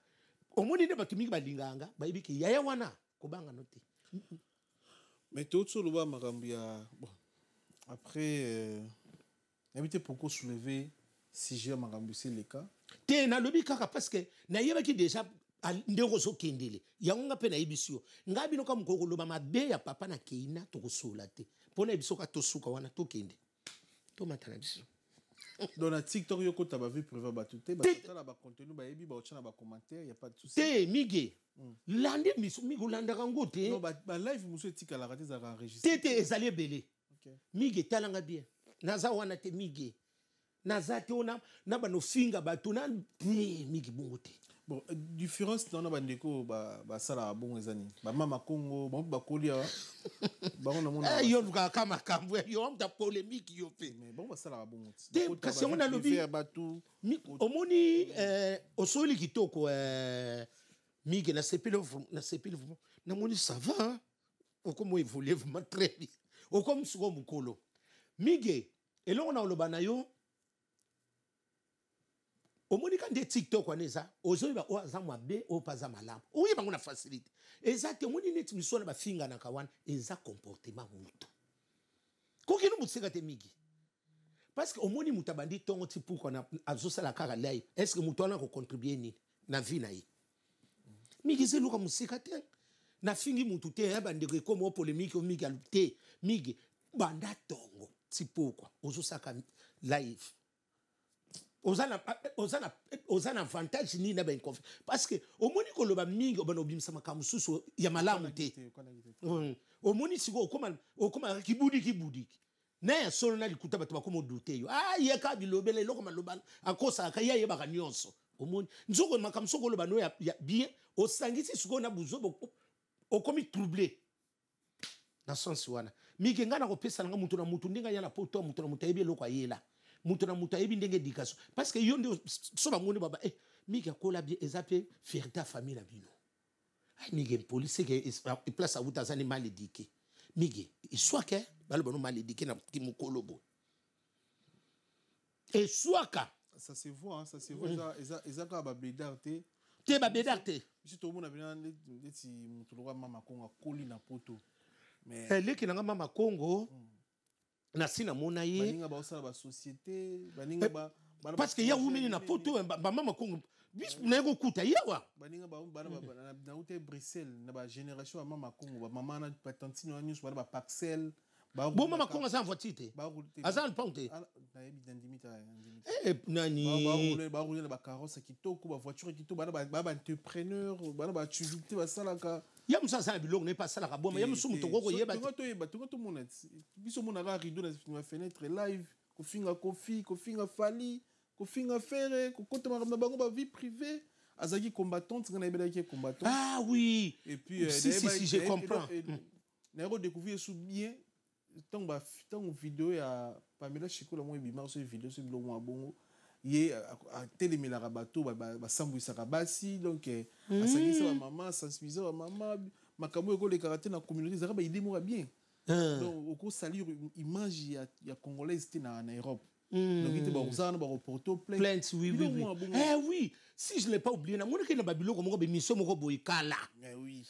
omoni nde bato mingi balinganga ba yebi ki yaya wana ko banga note mais tout solo ba makambi ya bon après n'habitez pourquoi soulever sujet makambi c'est le cas te na lobi kaka parce que na yeba ki déjà ndeko so kendele yango nga pe na yebisio nga bino ka mukoko loba mabe ya papa na keina to kosola te pona ebiso ka tosuka wana to kende to matana biso dans la TikTok yoko ta ba vie privée ba tout te ba tala ba contenu ba yebi ba otchana ba commentaire y a pas de souci te mige lande miso migo landa kango te non ba live muso tika la raté za enregistrer te ezali belé mige talanga bien naza wana te mige naza te ona na bano finga bato na mige bongo te bon différence dans na bandeko ba sala bon ezani ba mama Congo ba kolia ba on mona yo vuka kama kamwe yo amta polémique yo pe mais bon ba sala bon te kasi on a lobi omoni osoli kitoko mige na sepile na moni ça va okomo évoluer vraiment très bien okomo suko mukolo mige elongo na oloba na yo omoni ka nde TikTok wana eza ozoyeba o aza mabe o paza malamu oyeba ngo na facilité eza te omoni neti miso na bafinga na kawana eza comportement mutu koki no musika te migi parce que omoni mutu abandi tongo ti pourquoi na azosala kaka live est-ce que mutu wana ko contribuer nini na vie na ye migi zeluka musika te na fingi mutu te ya bandeko ekomo polémique o migi te migi banda tongo ti pourquoi ozosaka live ozana avantage ni na ben conf parce que omoni ko loba mingi obana obimisa makamu susu ya malamu te omoni siko okoma kibudi na ya solo na likuta bato bakomo dute yo ye ka bilobele loko maloba akosa ka ye ba nyonso omoni nzoko makamu soko loba no ya bien osangisi siko na buzo okomi troublé na sens wana migi ngana ko pesa nga mutu na mutu ndinga yana poto mutu na mutu ebi loko ayela mutu na mutu ayebi ndenge éducation parce que yo nde so bamoni baba migi akola bien ezape fierté famille na bino migi police que place abuta zani mal éduqué migi soit que baloba no mal éduqué na kimukolo bo et soit que ça se voit ezaka ba bédarte te ba bédarte si tout le monde a bien ndeti mutu loka mama Congo akoli na poto mais leki na mama Congo na sina mona ye baninga ba osala ba société baninga ba parce que ya wumini na poto ba mama Congo bis na go kuta yawa baninga ba na ute Bruxelles na ba génération ya mama Congo ba mama na patantine na news ba parcelle bon mama Congo ça voiture te azan ponte na yebi dandimita nani ba rouler ba carrosse kitoko ba voiture kitoko ba entrepreneur ba activité ba salaka ya musa sa biloko ne pas sala ka boma ya musu muto koko yeba to mona biso mona ka rideau na fenêtre live ko finga kofi ko finga fali ko finga fere ko kota na bango ba vie privée azaki combattante ngana yebela ki combattant ah oui et puis si je comprends na redécouvrir sous bien tant vidéo ya Pamela Chikola mo bima so vidéo so bilo mo bongo ye a télémela rabato ba sambwisa kabasi donc asangisa ba maman sensibiliser ba maman makambo eko le karaté na communauté zaka ba idée mo bien donc oko salir image ya congolaise na Europe donc il était ba reporter plainte oui oui si je l'ai pas oublié na mona ke na babilo ko moko be mission moko boyikala oui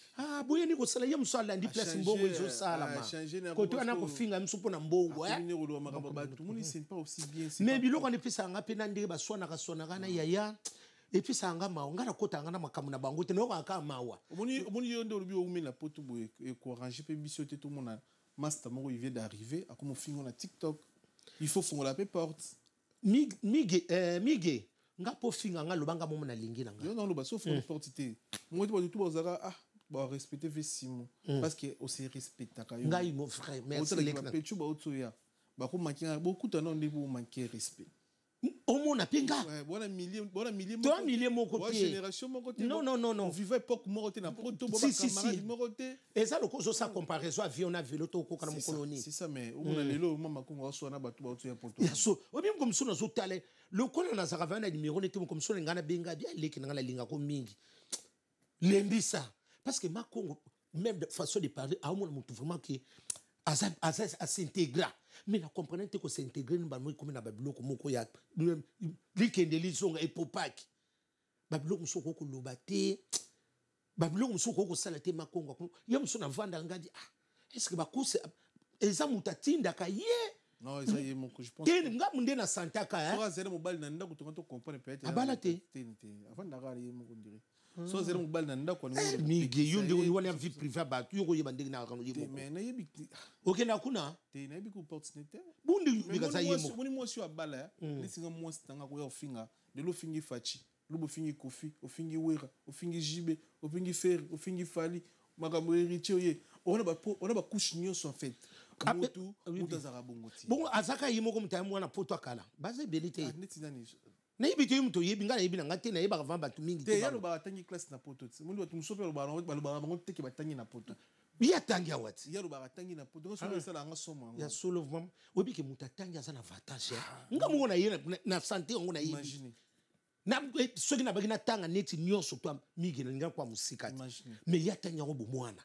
boye ni ko sala ya msala ndi place mbongo izo sala ma ko to ana ko finga msupo na mbongo tout le monde c'est pas aussi bien mais biloko ne pesa nga pena ndenge ba swana kana yaya et puis ça nga mawa ngana kota ngana makamu na bango te no ka mawa omoni yo ndo lubi oumi na poto boye ko arranger pe biso te tout mon master moko il vient d'arriver a comme fingo na TikTok il faut fongola la porte mige nga po finga nga lobanga momo na lingi na nga yo non lo ba sauf opportunité moi to tout bazara ah ba respecter fait 6 mois parce que on se respecte ka yo nga mon frère merci lek na pechu ba otoya ba ko manquer beaucoup de non ndebo manquer respect omona pinga bona millier toi millier mon côté génération mon côté non on vivait époque mon côté na poto ba camarade mon côté et ça le cause ça comparaison avion na vélo to ko kana mon colonie c'est ça mais on a lelo mama ko so na batu ba otoya poto ya so obi comme so na zo tale le kona na zaka na numéro ne comme so ngana benga bien leki ngana linga ko mingi lendi ça parce que ma Congo même de façon de parler a mon mutu vraiment que à s'intégrer mais na comprendre que s'intégrer ni ba moi comme na babiloko moko ya likende lizonga epopaki babiloko msoko ko lobate babiloko msoko ko salate ma Congo ya msona vanda ngadi ah est-ce que ba kuse eza mutatinda ka ye non ça y est mon je pense que nga munde na santaka hein so zero mobile na ndako to comprendre peut-être abalate avant d'avoir ye mon dire so zero mobile na ndako ni migi yunde ni wala vie privée ba tu yoko yeba ndenge na kanu yebo mais na yebi OK na kuna te na yebi ko opportunité bundi bikaza yemo moni mo si abala ni singa mo stanga ko yo finga de lo fingi fachi lo bo fingi kofi o fingi wera o fingi jibe o fingi fer o fingi fali makambo héritier ye on a ba couche nyonso en fait mutu mutazara bongoti bon azaka yimo ko mutaye mwana poto akala baze belite neti nani na yibi to yimto yebi ngala yebi na ngate na yeba kavamba tu mingi te yalo ba tangi classe na poto mundi watu musope lo ba bango teke ba tangi na poto biya tangi ya wati yalo ba tangi na poto so sala nga somo ya solo vraiment obi ke mutatangi azana avantage nga mungo na yena na santé ngo na yebi imagine na soki na baki na tanga neti nyonso to mingi na nga kwa musika mais ya tangi ngo bomwana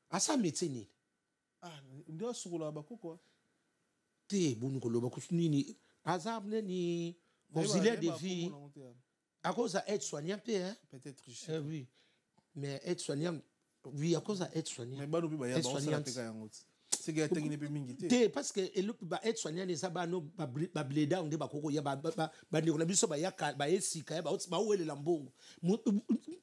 asa métier nini ah ndio sukula bakoko te bonu ko loba kusunini azab ni auxiliaire de vie à cause à être soignant peut-être oui mais être soignant oui à cause à être soignant mais balo ba ya ba osala teka yango c'est que atengi ne pe mingi te parce que elo ba être soignant les abano ba bleda onde ba koko ya ba ndeko na biso ba ya ba esika ya ba welela mbongo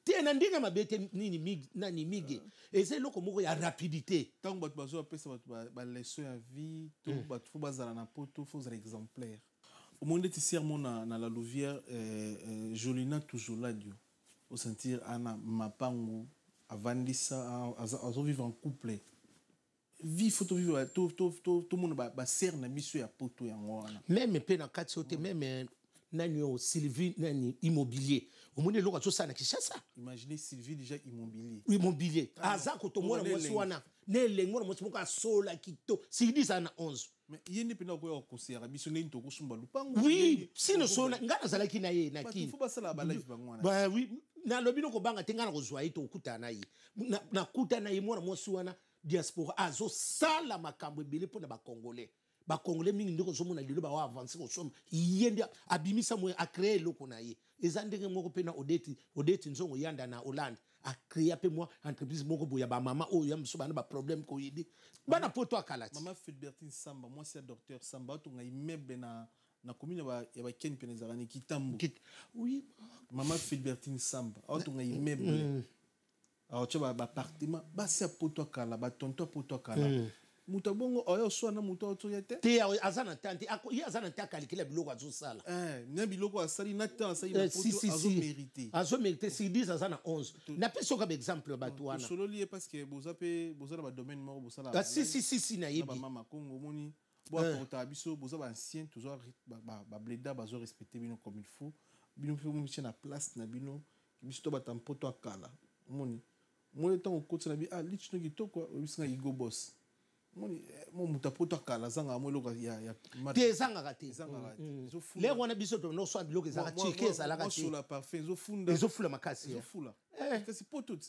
te na ndinga mabete nini migi nani migi et c'est loko moko ya rapidité tant ba bazo apesa ba leçon ya vie to ba faut bazala na poto faut être exemplaire au monde est sermon na la Louvière Jolina toujours là dio au sentir ana mapango avandisa azo vivre en couple vie faut vivre tout le monde ba ser na biso ya poto ya ngwana même pe na kati ote même nani o Sylvie nani immobilier au monde loko to sana kishasa imaginez Sylvie déjà immobilier azako to mona mwasi wana ne lengo na mwasi moka sola kito sidi sana 11 mais yeni pena ko conseiller biso ne ntoko sumba lupango oui sino sola ngana zalaki na ye na kini faut pas sala ba live bangwana bah oui na lobino ko banga tenga na ko zwa ito okutana ye na kutana ye mwana mwasi wana diaspora azo sala makambo ebele pona ba congolais mingi ndiko zomona lelo ba wa avancer ko soma yende abimisa mo a créer loko na ye ezandenge moko pena odeti nzongo yanda na Hollande a créer pe moi entreprise moko boya ba mama o ya mso bana ba problème ko yidi bana poto akalati mama Philbertine Samba moi c'est docteur Samba to ngai mebe na commune ya ba Ken Penezarani Kitambo oui mama Philbertine Samba to ngai mebe alors tu vas ba appartement ba c'est poto akala ba tonto poto akala mutabongo oyo swana muto otoyete te azana tante ya azana takali kila biloko azosala na biloko asali na temps asali na poto azo mérité si 10 azana 11 na peso comme exemple bato wana solo lié parce que bozape bozala ba domaine moko bosala si na yebi ba mama Congo moni bo apporta biso bozaba ancien toujours ba bleda bazo respecter bino comme il faut bino faut mu na place na bino biso to batampoto akala moni moi tant ko tsana bi lichino kitoko bisinga igo boss mon mutapoto kala zanga amolo ya te zanga kate le wana biso to no so biloko za chike za la kate sur la parfum zo funda makasi zo fula c'est pas tout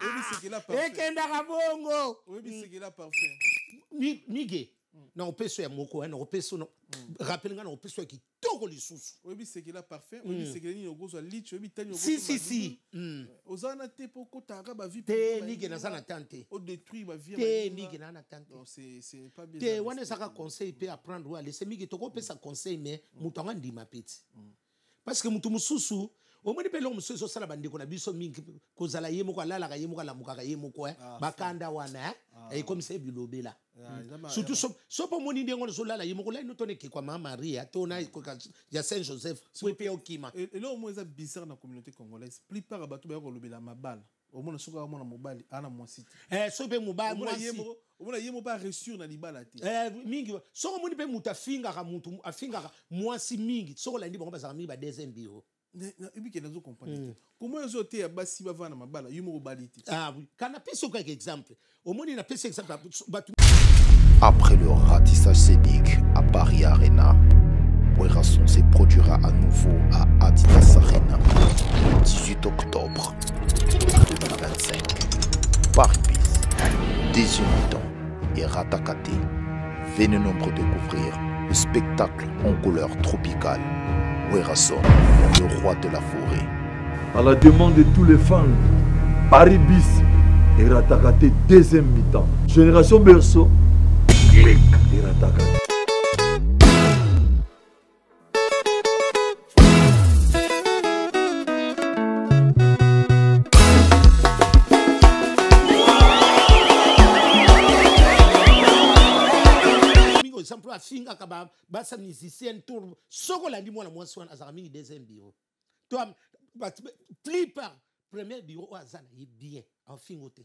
obi sekela parfum ekenda kabongo obi sekela parfum mige na opeso ya moko na opeso no rappel nga na opeso ki toko lisusu obi sekela parfum obi sekela ni ogozo lich obi tani ogozo si ozana te poko taka ba vie te mige na sana tante o détruire ba vie te mige na tante c'est pas bien te wana saka conseil peut apprendre ou aller c'est mige toko pesa conseil mais mutanga ndima peti parce que mutu mususu omoni pe lo mususu sala bandeko na biso mingi kozala ye moko alala ka ye moko alamukaka ye moko bakanda wana et comme c'est bilobela surtout so po moni ndengo so lala ye moko la no tone ke kwa mama Maria tona ya Saint Joseph so pe okima et là au moins ça bizarre dans la communauté congolaise plupart bato ba kolobela mabala omona soka mona mobali ana mwasi so pe mobali mwasi omona ye mo pas reçu na libala te mingi so moni pe muta finga ka mutu afinga mwasi mingi so la ndi bango bazaka mingi ba deuxième bureau ebi ke nazo comprendre comment ils ont été basi ba vana mabala yumo baliti oui kana peso ka exemple omoni na peso exemple après le ratissage scénique à Paris Arena, Werason se produira à nouveau à Adidas Arena le 18 octobre 2025. Paris Bis, deuxième mi-temps et Ratakate. Venez nombreux découvrir le spectacle en couleur tropicale. Werason, le roi de la forêt. À la demande de tous les fans, Paris Bis et Ratakate deuxième mi-temps. Génération Berceau, clic et Ratakate. exemple afinga ka basa musicien tour soko la ndi mwana mwasi wana azaka mingi deuxième bureau toi plupart premier bureau azana yi bien afinga te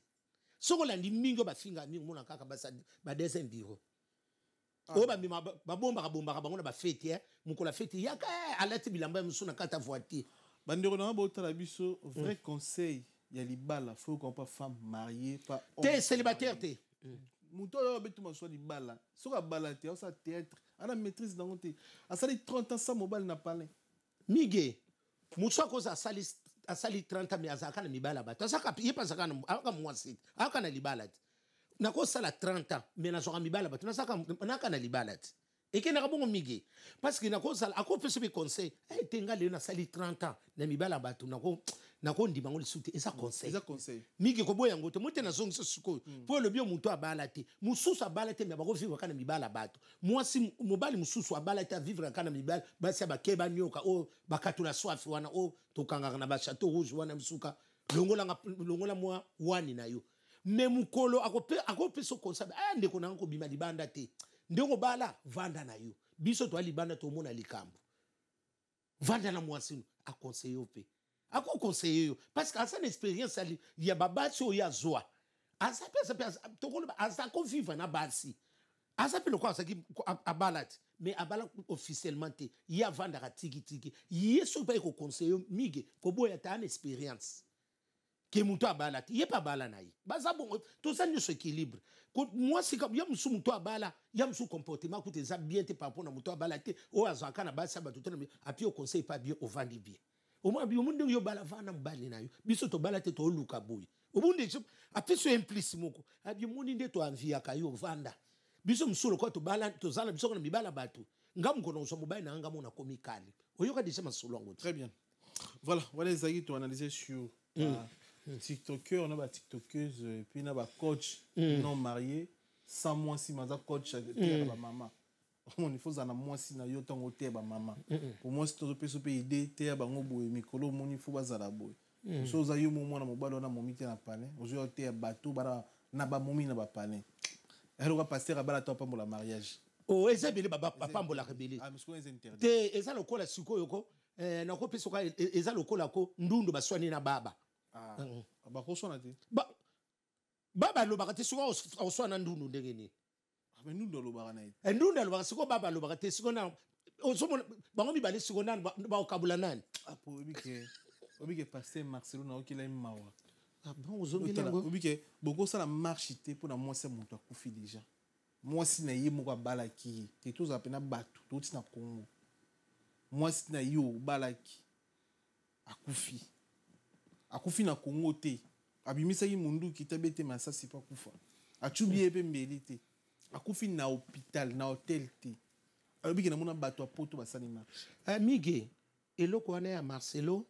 soko la ndi mingi bafinga mingi mona kaka basa ba deuxième bureau o ba mima ba bomba ka bango na ba fête mukola fête yaka alati bilamba musuna kata voiture bandeko na ba tala biso vrai conseil ya libala faut qu'on pas femme mariée pas t'es célibataire t'es Mouto yo betu maswa di bala. Soka bala te, ça théâtre. Ana maîtrise dans côté. A sali 30 ans ça mobile na parlé. Mige. Moutswa ko za sali 30 ans mais azaka na mibala ba. Azaka yepa zaka na aka mwasi. Aka na libala. Na ko sala 30 ans mais na soka mibala ba. Na saka na na libala. Et que na bongo mige. Parce que na ko sala ako pese be conseil. Eh tenga le na sali 30 ans na mibala ba tu na ko ndima ngoli suti eza conseil. Eza conseil. Mige ko boya ngote mote na zongi siko. Po le bio muto abala te. Mususu abala te mais ba ko vivre kana mibala bato. Moi si mobali mususu abala te vivre kana mibala ba sia ba keba nyoka o bakatula swafi wana o tokanga na ba château rouge wana msuka longola moi wani na yo. Mais mukolo akope so conseil. Ndeko na ko bima libanda te. Ndeko bala vanda na yo. Biso to libanda to mona likambo. Vanda na mwasi a conseiller pe. Ako conseiller yo parce que asa expérience ali ya babasi o ya zoa asa pesa tokolo asa ko vivre na basi asa pe lokwa saki abalat mais abala officiellement te ya vanda ka tiki yeso pa ko conseiller mige ko boya ta expérience ke muto abalat ye pa bala na yi baza bon tout ça ne s'équilibre moi c'est comme yam su muto abala yam su comportement ko te za bien te par rapport na muto abalat o azaka na basi ba tout mais appui au conseil pas bien au vandi bien au monde yo bala vana mbali na yo biso to bala te to luka boy au monde apeso implice moko abi moni nde to anvia ka yo vanda biso msulo ko to bala to zala biso na mibala batu ngam kono so mobile na ngam na komikali oyoka déjà masulo ngo très bien voilà voilà les amis to analyser sur TikToker on a ba tiktokeuse puis na ba coach non marié sans moi si maza coach ba maman il faut zana mwasi na yo tango te ba mama pour moi c'est to peso pe idée te ba ngobo mikolo moni faut bazala boy so za yo mo na mobalo na momite na pane ozo te bato bara na ba momi na ba pane ero ka pasteur abala to pambola mariage oh ezabele baba pambola rebeli ah monsieur les interdits te ezalo kola siko yoko na ko peso ka ezalo kola ko ndundu baswani na baba ah ba ko sona te baba lo bakate siko oswana ndundu ndengeni mais nous dans le barana et nous dans le barana siko baba lo bakate siko na osomo bango mibale siko na ba okabula nani ah pour obike pasteur Marcelo na okila mawa ah bon ozongeli ngo obike boko ça la marche te pour na moi c'est mon to kufi déjà moi si na ye moko balaki te tous apena batu to tina Congo moi si na yo balaki akufi na Congo te abimisa yi mundu kitabete masasi pa kufa achubiye pe mbeli te akufi na hôpital na hôtel te alobiki na mona bato a poto basali marche mige eloko wana ya Marcelo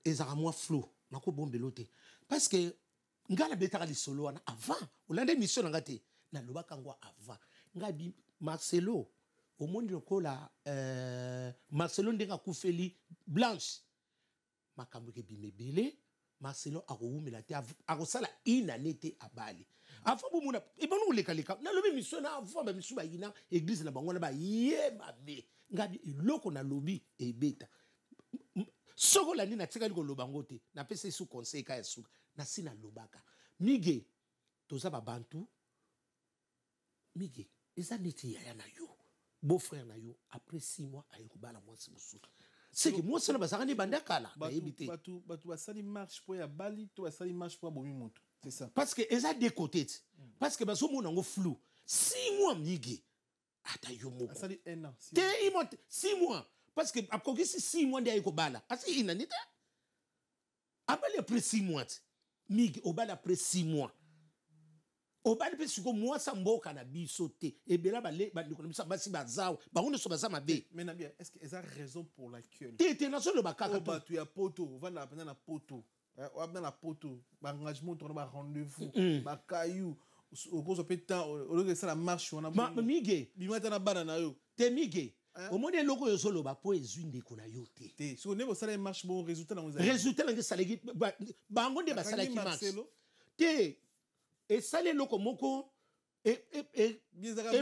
ezaka mwa flow nako bombelo te parce que ngala betaka lisolo wana avant olande mission nga te na lobaka ngwa avant ngabi Marcelo au monde lokola Marcelo ndenga kufeli Blanche makambo ke bimebele Marcelo akoumela te akosala inane te abali afa bomona ebonu lekaleka na lobi miso na afa ba miso ba yina église na bango na ba yeba be ngabi iloko na lobi ebeta soko la nina tika liko lobango te na pese su conseil ka suka na sina lobaka mige toza ba bantu mige eza neti ya na yo beau frère na yo après 6 mois ayekubala mwasi musu c'est que moi ça na basakani bandakala ba ebité batu basali marche pour ya bali to basali marche pour bomi moto c'est ça parce que eza des côtés parce que baso mona ngo flou 6 mois mige ata yo moko asali 1 an te imote 6 mois parce que après 6 mois ndia ekobala asi inanita abali après 6 mois mige obala après 6 mois obali pe siko moi sa mboka na biso te ebela bale bandiko na biso basi bazawa bango so baza mabe mais na bien est-ce que eza raison pour laquelle te na solo bakaka to batu ya poto vana na poto on na poto ba engagement on ba rendez-vous ba caillou au cause peut temps au lieu ça la marche on a mige bimata na bana na yo te mige au moins loko yo solo ba po ezwinde ko na yo te so ne bo sala marche bon résultat na résultat na salegi bango de ba salaki max te et ça les loko moko et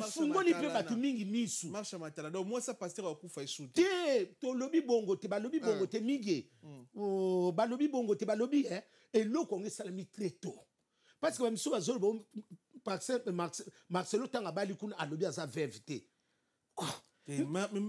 fungoli pe batu mingi misu marche matala donc moi ça pasteur akufa esute te to lobi bongo te balobi bongo te mige oh balobi bongo te balobi et loko ngi salami très tôt parce que bamiso bazolo bo Marcelo tanga bali kuna alobi aza vérité et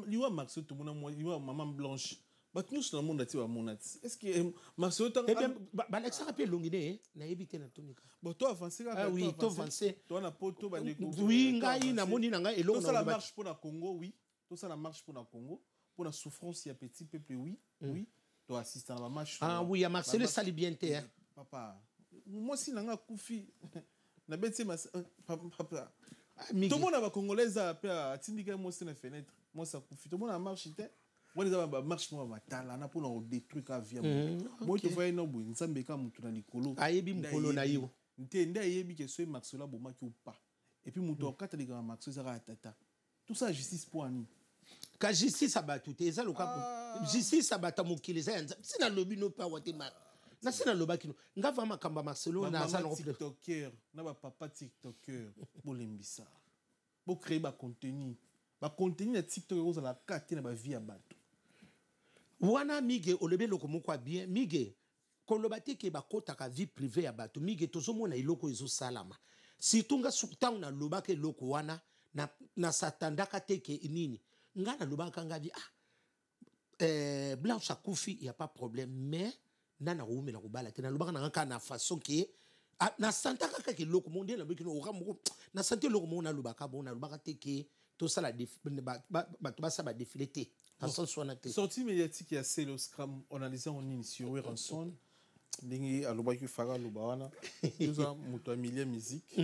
liwa Marcelo to mona moi liwa maman blanche but nous dans le monde ati ba monati est-ce que Marcelo tanga ba Alexa rappelle longine na ebité na tonika bon toi avancer ah oui toi avancer toi na poto ba découvrir oui ngai na moni na ngai elongo na la marche pour na Congo oui tout ça la marche pour na Congo pour la souffrance ya petit peuple oui oui toi assistant à la marche ah oui ya Marcelo sali bien te papa moi si nanga kufi na beti papa tout le monde va congolais a tindika moi c'est na fenêtre moi ça kufi tout le monde a marche te moi les a marche moi matala na pour na détruire ka vie moi tu vois no boy nzambe ka mutu na likolo ayebi mukolo na yo nte nda yebi ke so Marcelo bomaki ou pas et puis mutu okata les gars Marcelo za tata tout ça justice pour ani ka justice abatu te eza loka justice abata mokili za nza sina lobi no pa wate ma na sina loba kino ngava makamba Marcelo na za no tiktoker na ba papa tiktoker bolembisa bo créer ba contenu na tiktok oza la carte na ba vie ya bato wana mige olobe loko moko bien mige koloba te ke bakotaka vie privée ya bato mige tozomona iloko ezo salama surtout nga sultan na loba ke loko wana na satandaka te ke nini nga na loba kanga bi Blanche akufi y a pas problème mais nana roumela kobala te na loba na nga na façon ke na santaka ka ke loko monde na bikino ora moko na santé loko mo na loba ka bon na loba te ke to sala bato basa ba défilé te sortie médiatique ya Celo Scram on a déjà en ligne sur Weranson ndingi aloba ki fara lobawana tuza muto amilia musique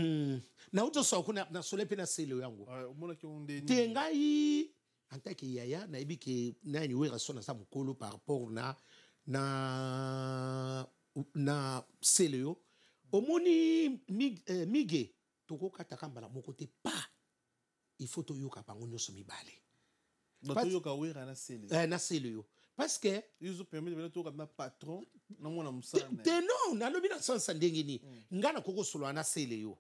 na uto so kuna na solepe na Celo yango mona ki ondeni te ngai antake yaya na ibike nani Weranson na sa mukolo par rapport na Celo omoni mige toko kataka mbala moko te pa il faut to yoka bango nyoso mibale batoyoka wera na Celo na Celo parce que ils ont permis de to na patron na mona musana te non na lobi na sansa ndenge ni ngana koko solo na Celo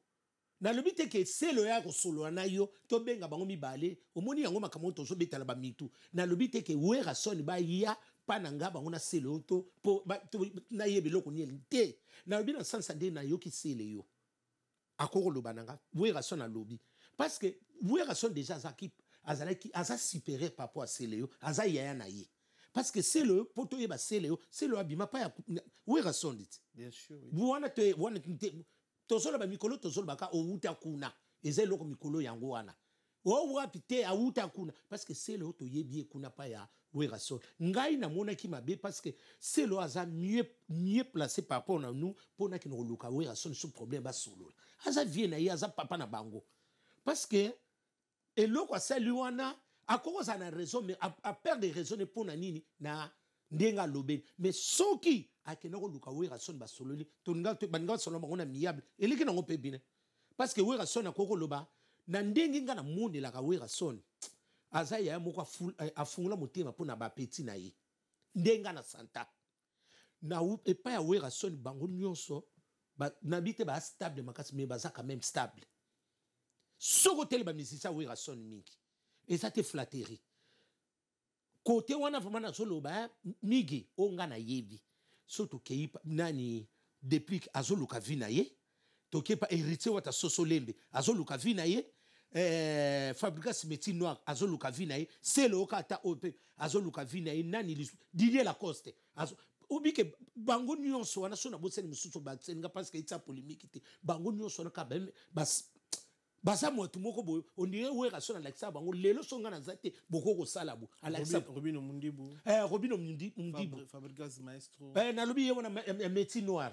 na lobi te ke Celo ya ko solo na yo to benga bango mibale omoni yango makamoto so betala ba mitu na lobi te ke wera son ba ya pana nga bango na Celo to po na yebe loko ni te na lobi na sansa ndenge na yo ki Celo akoko lobananga wera son na lobi parce que wera son déjà aza supérieur par rapport à Celo aza yaya na ye parce que Celo poto yeba Celo abima pa ya wera son dit bien sûr wana te tozolo ba mikolo tozolo baka outa kuna eza loko mikolo yango wana o wapi te outa kuna parce que Celo to yebi kuna pa ya wera son ngai na mona ki mabe parce que Celo aza mieux placé par rapport à nous pour na ki no luka wera son sous problème ba solo aza vie na ye aza papa na bango parce que et loko asali wana akokoza na raison mais à perdre des raisons pour na nini na ndenga lobe mais soki akena ko luka wera son basololi to nga solo bango na miable eliki na ngope bine parce que wera son akoko loba na ndengi nga na monde la ka wera son aza ya moko afungula motema pona ba petit na ye ndenga na santa na et pas ya wera son bango nyonso ba nabite ba stable makasi mais baza quand même stable soko tele ba musicien wera son mingi et ça te flatterie côté wana vraiment na solo ba migi onga na yebi surtout ke nani depuis azoluka vinaye toke pa héritier wata sosolembe azoluka vinaye Fabrikas Métis Noir azoluka vinaye c'est le okata ope azoluka vinaye nani Didier Lacoste ubike bango nyonso wana so na boseni mususu batsenga parce que it's polémique te bango nyonso na ka basa motu moko boyo ondiye wera so na lakisa bango lelo songa na zate boko ko salabo alakisa Robino Mundibu Robino Mundibu Fabrikas Maestro na lobi ye wana Métis Noir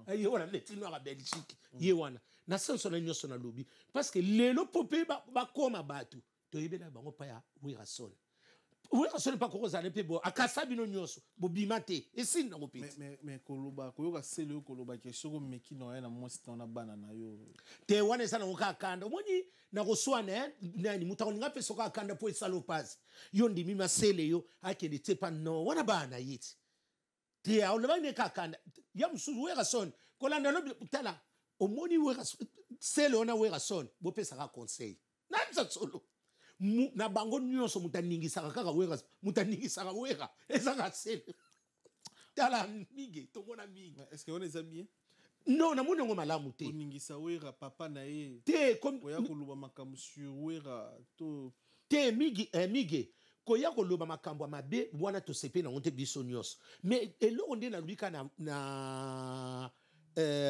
ye wana Métis Noir à Belgique ye wana na senso na nyonso na lobi parce que lelo popé ba koma batu to yebena bango pa ya wera son wera son pa ko zana pe bo akasa bino nyonso bo bimate esine na kopiti mais koloba koyoka selo koloba ke soko meki no ya na mosi na bana na yo te wana sana ngoka kanda omoni na koswana nani mutakolinga pe soka kanda po esalo pass yo ndimi masele yo akende tepa no wana bana yiti te a oleba ne ka kanda ya musuzu wera son kolanda no tala omoni wera sele ona wera son bo pesa ka conseil na msa solo na bango nyonso mutaningisaka kaka wera mutaningisaka wera ezaka sele tala mige tomona mige est-ce que on est bien non na mona ngo malamu te oningisa wera papa na ye te comme oya koluba makambo sur wera to te mige koya koluba makambo mabe bwana to sepe na ngonte biso nyonso mais eloko nde na lubika na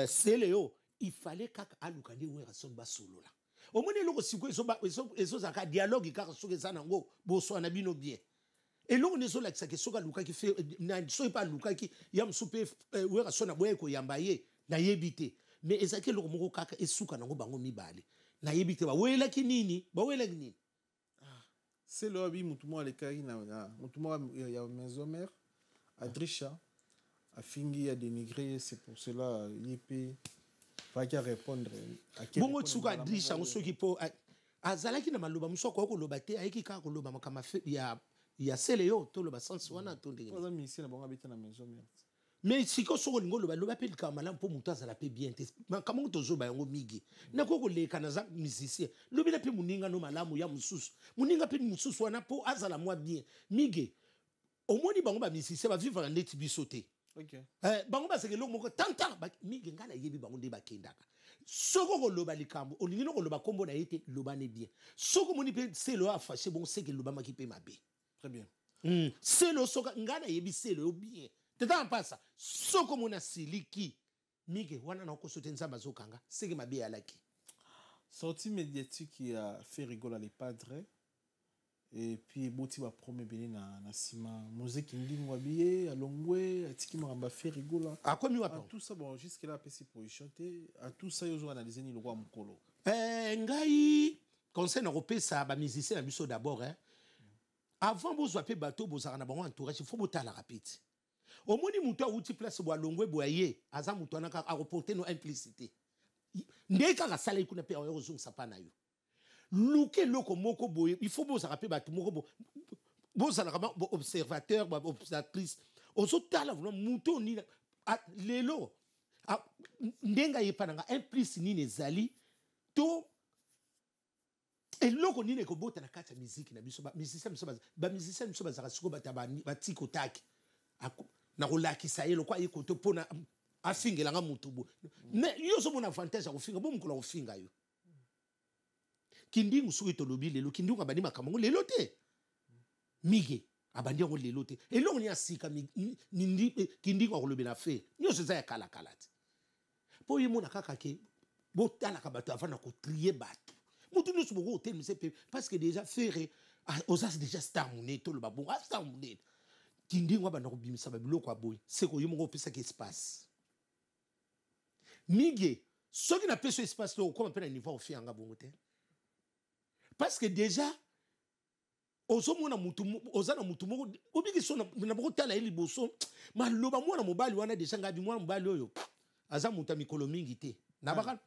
seleo il fallait kaka aluka ndi wera son basolola omoni eloko siko eso zaka dialogue kaka soke zana ngo boso na bino bien eloko nezo la kisake soka luka ki fe na so pas luka ki yam soupe wera sona boye ko yamba ye na yebite mais ezaki eloko moko kaka esuka nango bango mibale na yebite ba wela ki nini c'est le abi mutumo alekari na mutumo ya maison mère Adrisha a fingi à dénigrer c'est pour cela yep pas qu'à répondre à quel bongo tsuka Adrisha ngosoki po azalaki na maloba musoko ko loba te ayiki ka ko loba makama ya seleo to loba sans wana to ndenge pas ministre na bongo habiter na maison mère mais siko soko lingo loba loba pe kamala mpo mutu azala pe bien te makama to zoba yango migi na ko leka na za musicien lobila pe muninga no malamu ya mususu muninga pe mususu wana po azala mwa bien migi omoni bango ba musicien ba vivre ndeti biso te OK bango ba seke lokmo ko tanta migi ngala yebi bango nde bakendaka soko ko loba likambo olingi no ko loba kombo na yete loba ne bien soko moni pe selo a fâché bon seke loba maki pe mabe très bien selo soka ngala yebi selo bien teta mpasa soko mona siliki mige wana na kosote nzamba zokanga seke mabe alaki sortie médiatique qui a fait rigoler les padres et puis boti ba promet bene na sima musique ndingo habillé alongwe atiki maramba fait rigoler akomi wapi tout ça bon jusque là pesi pour chanter à tout ça yo zo analyser ni le roi mukolo ngai conseil na kopesa ba musicien na biso d'abord avant bozwa pe bateau bozaka na bango entourage il faut botala rapide omoni mutu auti place bo alongwe boye aza mutu anaka akoporter no implicité ndeka ka sala ikuna pe ayo zungisa pa na yo luke loko moko boye il faut bozaka pe batu moko bozala ka observateur ba observatrice ozotala vraiment mutu ni lelo ndenga yepananga implicite ni nezali to eloko nini ekobota na kati ya musique na biso ba musicien biso bazaka siko batiko taki na kolakisa ye lokwa ye koto mpona afingelanga mutu bo mais yo so mona avantage ya kofinga bo mokolo kofinga yo kindingu soki tolobi lelo kindingu abandi makambo ngo lelo te mige abandi yango lelo te eloko ni asika kindingu akolobi na fe nyonso eza ya kalakala te mpo ye mona kaka ke botalaka bato avant na kotrie bato mutu nyonso boko otelemisa pe parce que déjà fere oza déjà star monene toloba bongo star monene kindingu abanda kobimisa babiloko aboyi seko yo moko opesaki espace mige soki napesi espace to okoma mpe na niveau ofiyanga bongo te parce que déjà ozomona mutu oza na mutu moko obiki so na bokotala ye liboso maloba mwana mobali wana déjà ngabi mwana mobali oyo aza mutu ya mikolo mingi te nabaka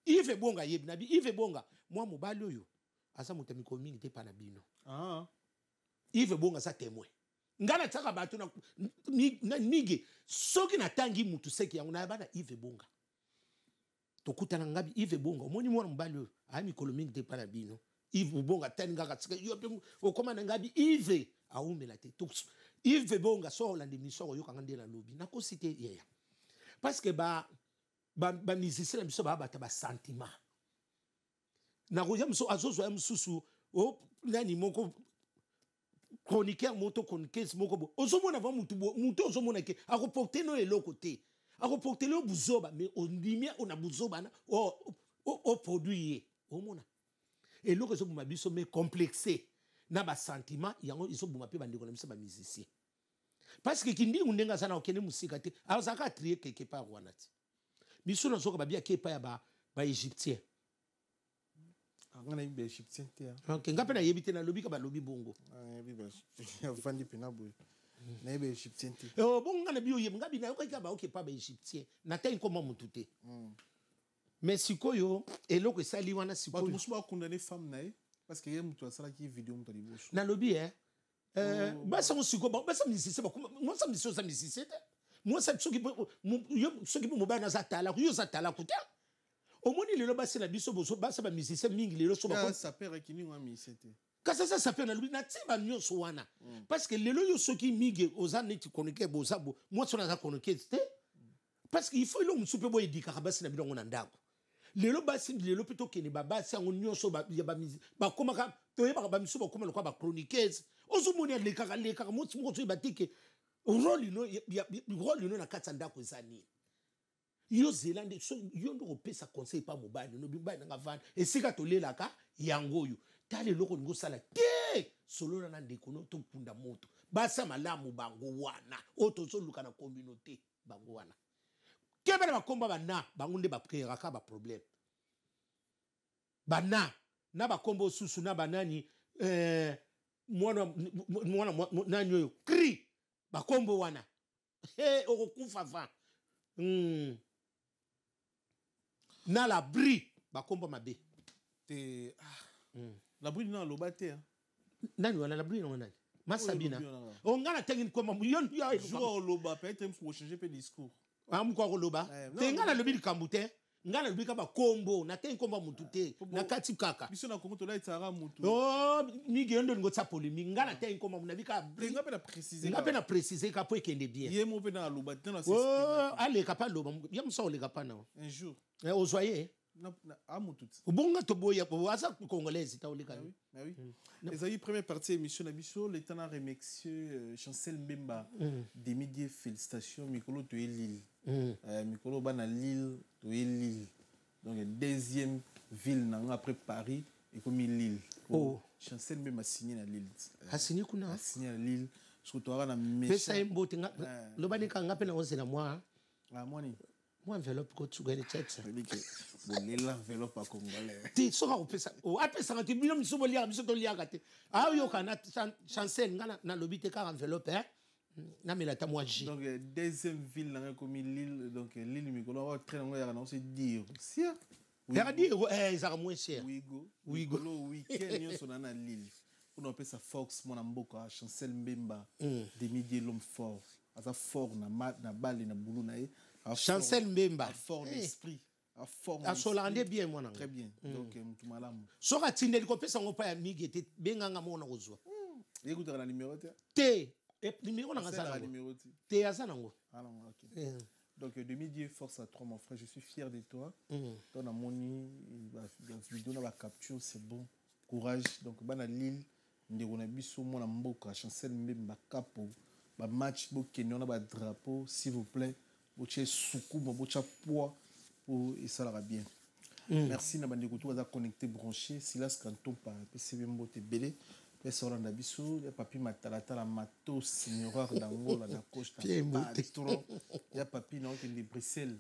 Yves Bonga yebi nabi Yves Bonga mwa mobali oyo aza mutu ya mikolo mingi te pa na bino Yves Bonga sa témoin ngana tsaka bato na nige soki natangi mutu seki yango na bana Yves Bonga tokutana ngabi Yves Bonga omoni mwana mbali a mikolo mingi te pana bino Yves Bonga tani ngaka tsika yo pe okomana ngabi Yves aumela te Yves Bonga so la démission yo kanga ndela lobi na ko cité yeya parce que ba musicien biso ba bata ba sentiment na ko yamso azozo yamsusu o nani moko chroniqueur moto chroniqueuse moko bo ozomona va mutu ozomona ke akoporter no eloko te akoporter le buzoba mais on limia on a buzoba na o produit omona eloko zo buma biso mais complexé na ba sentiment yango iso buma pe bandeko na biso ba musicien parce que kindi undenga sana okene musika te azaka trier quelque part wana ti biso na soka ba bia kepa ya ba égyptien ngana ibe égyptien te ok ngape na yebite na lobi ka ba lobi bongo biba vandi pena boy na ibe égyptien te bongo ngana bio yeb ngabi na yoka ba okepa ba égyptien na tay koma mutu te mais sikoyo eloko esali wana sikoyo ba musu ba condamner femme na parce que yem to sala ki vidéo mutali bosu na lobi basa musiko basa misise ba moi ça mission ça misise te moi ça soki mo ba na zatala yo zatala kuta omoni lelo basi na biso boso basa ba musicien mingi lelo so ba ça père qui ni wa misete kasa ça père na lobi na tiba nyonso wana parce que lelo yo soki mingi ozana ti connecter bozabo moi so na za connecter te parce que il faut lo msupe bo edika basi na bilongo na ndako lelo basi lelo plutôt que ne baba si on nyonso ba ya ba musique ba koma ka to yeba ba miso ba koma lokwa ba chroniqueuse ozomoni le kaka mo so batike rôle no na katsa ndako ezani yo zelande so yo ndo pesa conseil pa mobali no bimba na vana esika to lelaka yango yo tale loko ngo sala te solo na ndeko no to kunda moto basa malamu bango wana oto so luka na communauté bango wana kebele bakomba bana bango nde ba priera ka ba problème bana na bakombo susu na banani mwana nani yo cri bakombo wana okufa va na la bri bakombo mabe te la bri na loba te nani wana la bri na nani masabina ongana tengi koma yon ya jour loba peut-être pour changer peu discours amko loba te ngana lobi likambute ngana lobi ka bakombo na tengi komba mutu te na kati kaka biso na kongo to la itara mutu migi yondo ngo tsa polémique ngana tengi komba munabi ka ngape na préciser ka po ekende bien ye mo pe na loba te na ale ka pa loba ya mso le ka pa na un jour ozoye na amutu bonga to boya po asa congolaise ta oleka mais oui les amis première partie émission na biso le temps à remercier Chancel Mbemba des médias félicitations mikolo to Lille mikolo bana Lille to Lille donc deuxième ville après Paris et comme Lille Chancel Mbemba signé na Lille a signé kuna signé na Lille surtout na méchant pesa imbote lo bani ka ngape na onze na moi moi ni moi enveloppe ko tsugele tete l'enveloppe à congolais ti soka opesa apesa ngati bino miso bolia biso to liaka te yo kana Chancel ngana na lobite ka enveloppe na melata moi ji donc deuxième ville na comme Lille donc Lille mikolo va très longue na on se dire si ya dire ça moins cher wigo week-end yo sona na Lille on appelle ça Fox mon mboka Chancel Mbemba des médias l'homme fort asa fort na balle na boulou na Chancel Mbemba fort d'esprit fort a solandé bien moi très bien donc mutumalamu soka tindeli ko pesa ngo pa ya migi te benganga mona kozwa écoute la numéro te numéro na ngasa te azana ngo ok donc de midi force à toi mon frère je suis fier de toi ton amoni vidéo na ba capture c'est bon courage donc bana Lille ndeko na biso mona mboka Chancel Mbemba capo ba match bo kenyo na ba drapeau s'il vous plaît boche soukou bocha poids pour et ça ira bien merci na bandeko to za connecté branché Silas Canton par PCB Mbote belé pesa randa biso ya papi matalata la matos seigneur d'Angola na costa patron ya papi na de Bruxelles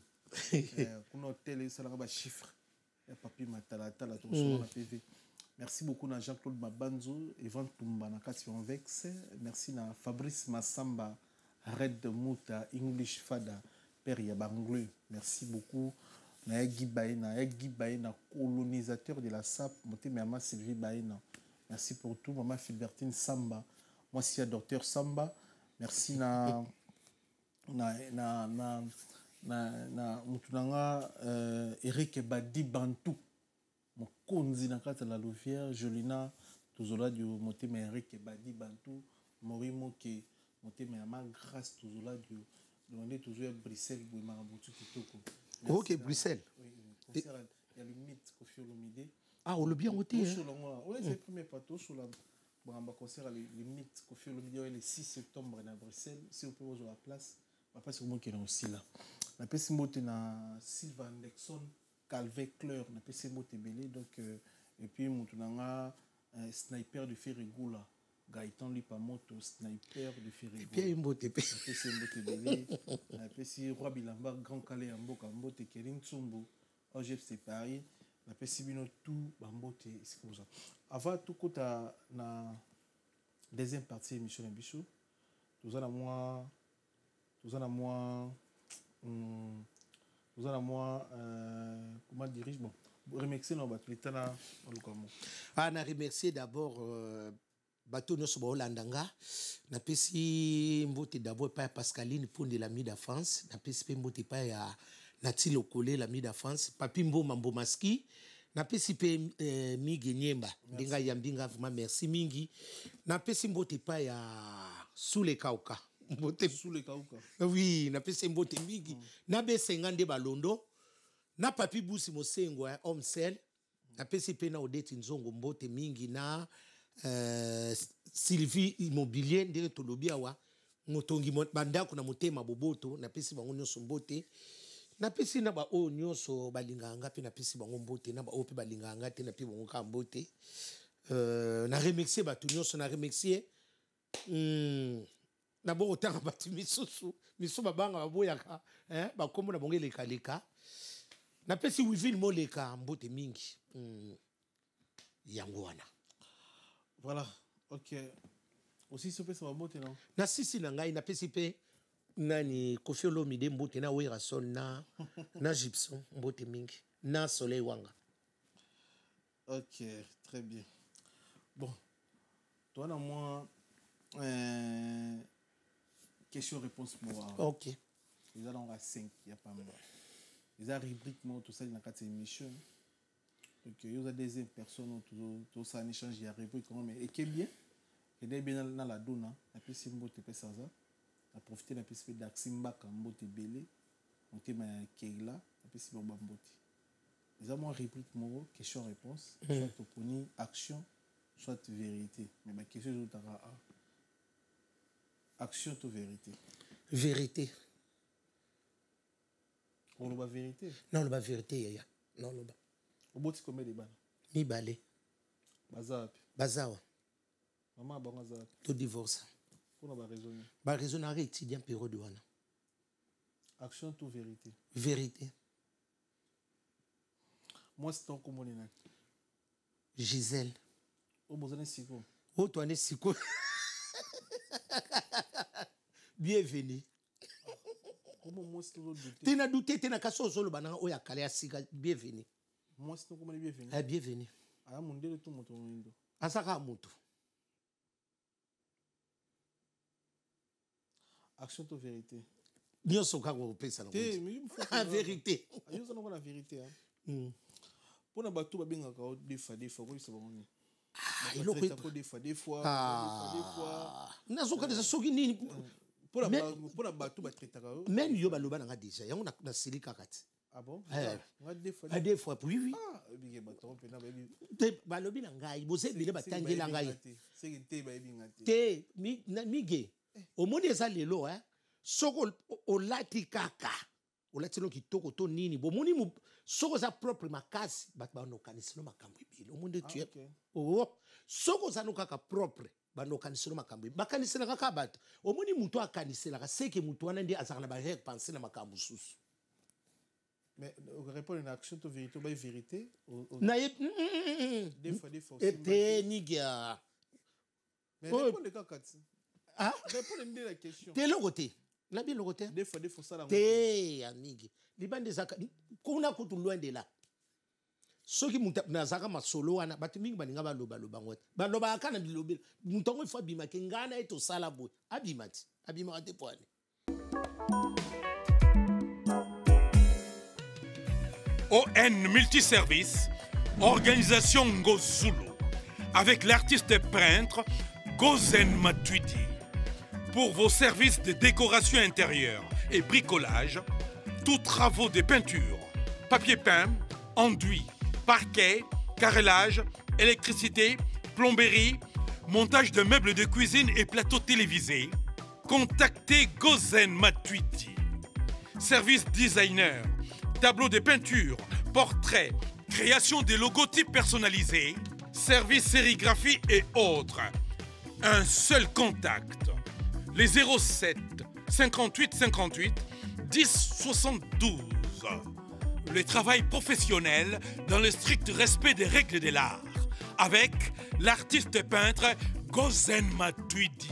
kuna hôtel ça ira ba chiffre ya papi matalata la to sur la PV. Merci beaucoup na Jean-Claude Mabanzo, Evan Tumba na Kation Vex. Merci na Fabrice Massamba, Red Mouta, English Fada, Père Yabangleu. Merci beaucoup na Guy Baena, colonisateur de la SAP, Moté Maman Sylvie Baena. Merci pour tout, Maman Philbertine Samba. Moi, c'est Docteur Samba. merci na mutunanga Eric Badi Bantou mokonzi na kati la Louvière Jolina tozola du motema Eric Badi Bantou morimo ke motema ya ma grâce tozola du demandé toujours à Bruxelles pour marabutu kitoko. OK, Bruxelles. Oui, il y a le mythe Koffi Olomide. Ah, on l'a bien ôté. Oui, c'est le premier plateau sur la Bramba concert le mythe Koffi Olomide le 6 septembre à Bruxelles. Si vous pouvez voir la place, papa c'est moi qui est aussi là. La PC moté na Sylvain Nexon, Calvé Claire, la PC moté belé donc et puis montunanga sniper de Ferrigoula. Gaëtan Lipamoto, sniper de Ferrigoula. Pierre Mbote. PC moté belé. La PC Roi Bilamba, Grand Calais Amboka Mbote Kerin Tsumbo. OGF c'est Paris. La PC bino tout Bambote c'est comme ça. Avant tout côté na deuxième partie émission de Bichou. Nous allons comment dirige bon remercier nos bateaux là ah na remercier d'abord bateau noso baolandanga na pesi mbote d'abord pa Pascaline pour de l'ami de France na pesi pe mbote pa ya Nati Lokole l'ami de France papi Mboma Mbomaski na pesi pe Migi Nyemba ndinga yambinga vraiment merci mingi na pesi mbote pa ya Soule Kauka mbote Soule Kauka oui na pesi mbote mingi na be 50 balondo na papi Busi Mosengo ya Omsel na pesi pe na Odette Nzongo mbote mingi na Sylvie Immobilier ndire tolobia wa ngotongi bandako na motema boboto na pesi bango nyonso mbote na pesi na ba o nyonso balinganga pe na pesi bango mbote na ba o pe balinganga te na pe bango ka mbote na remercier ba tout nyonso na remercier na bo otanga batu misu babanga baboyaka ba kombo na bonge leka leka na pesi wiville moleka mbote mingi yango wana voilà OK aussi ce pesa mbote non na sisi na ngai na pesi pe nani Koffi Olomide mbote na Werason na Gibson mbote mingi na Soleil Wanga. OK, très bien. Bon, toi na moi question réponse moi. OK. Ils allons à 5, il y a pas mal. Ils ont rubrique moi tout ça dans quatre émissions. Donc il y a des personnes tout ça en échange il y a rubrique mais et qui est bien. Et bien dans la donna, la piste mbote pe ça. A profiter la piste d'Aximba Kambote Belé, on thème Keila, la piste Bambote. Ils ont une réplique moro, question-réponse, soit opponie, action, soit vérité. Mais ma question est action ou vérité? Vérité. On le vérité? Non, le vérité, yaya. Non, le bas. Au bout de combien de balles? Mi balé. Bazap. Bazawa. Maman, bon, bazap. Tout divorce. Pour nous raisonner. Ba raisonner étudiant période wana. Action ou vérité? Vérité. Moi c'est ton comment on Gisèle. Au besoin siko. Oh toi ne siko. Bienvenue. Comment moi c'est toujours douter? Tu n'as douté, tu n'as qu'à sauter le banana ou ya calé à sika. Bienvenue. Moi c'est ton comment bienvenue. Ah bienvenue. Ah mon Dieu tout mon tondo. Asaka mutu. Action ou vérité? Bien sûr qu'on peut ça. La vérité. Ayo ça non la vérité hein. Pour na bato babenga ka des fois ko isa bango. Ah, il ko des fois. Nazoka des soki nini pour la bato ba traiter ka. Même yo baloba nga déjà. Yango na silika kati. Ah bon? Des fois oui. Ah, bien bato pe na baby. Te balobi na ngai, boze bile batangela ngai. C'est que te ba ngati. Te mige. Au monde eza lelo hein. Soko olati kaka. Olati no kitoko to nini. Bo moni mu soko za propre makasi bat ba no kanisino makambo ibile. Au monde tu es. Oh. Soko za no kaka propre ba no kanisino makambo. Ba kanisina kaka bat. Au moni muto akanisela ka seke muto wana ndi azana ba repenser na makambo susu. Mais répondre une action to vérité ba vérité. Na des fois. Et niga. Mais répondre le kaka. Ah, répondez la question. T'es le côté. La bien le côté. Des fois ça la. T'es amigi. Liban des aka. Kuna kutu loin de là. soki nazaka masolo wana bato mingi balinga baloba ngo te balobaka na bilobela moto yango ifo abimaki ngai na ye tosala boye abima ti abimaka te poane. ON Multiservice, organisation Ngozulu, avec l'artiste peintre Gozen Matuidi. Pour vos services de décoration intérieure et bricolage, tous travaux de peinture, papier peint, enduit, parquet, carrelage, électricité, plomberie, montage de meubles de cuisine et plateaux télévisés, contactez Gozen Matuidi. Service designer, tableau de peinture, portrait, création de logotypes personnalisés, service sérigraphie et autres. Un seul contact. Les 07 58 58 10 72. Le travail professionnel dans le strict respect des règles de l'art. Avec l'artiste peintre Gozen Matuidi,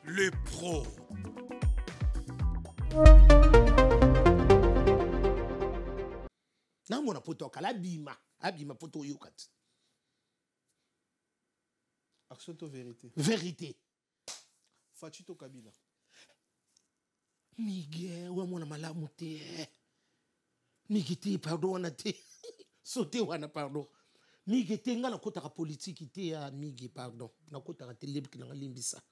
le pro. Na mona poto kala abima poto yokat. Action to vérité. Vérité. Fachito Kabila. Miguel, wa mona malamu te. Miguel te pardon wana te. Sauté wana pardon. Miguel te nga na kota ka politique te ya Miguel pardon. Na kota ka télé ki na limbisa.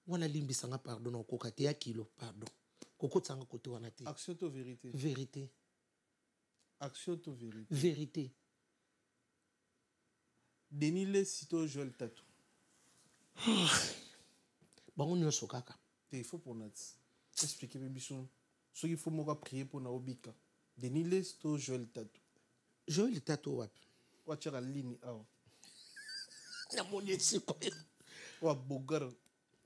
Wana limbisa nga pardon na koka te ya kilo pardon. Koko tsanga kote wana te. Action to vérité. Vérité. Action to vérité. Vérité. Denile Sito Joel Tatou. Bango nyonso kaka. Il faut pour nous expliquer mes bichons. Ce qu'il faut moi prier pour na obika. Denile Sito Joel Tatou. Joel Tatou wapi? Wachara lini awa. Na moni siko. Wa bogar.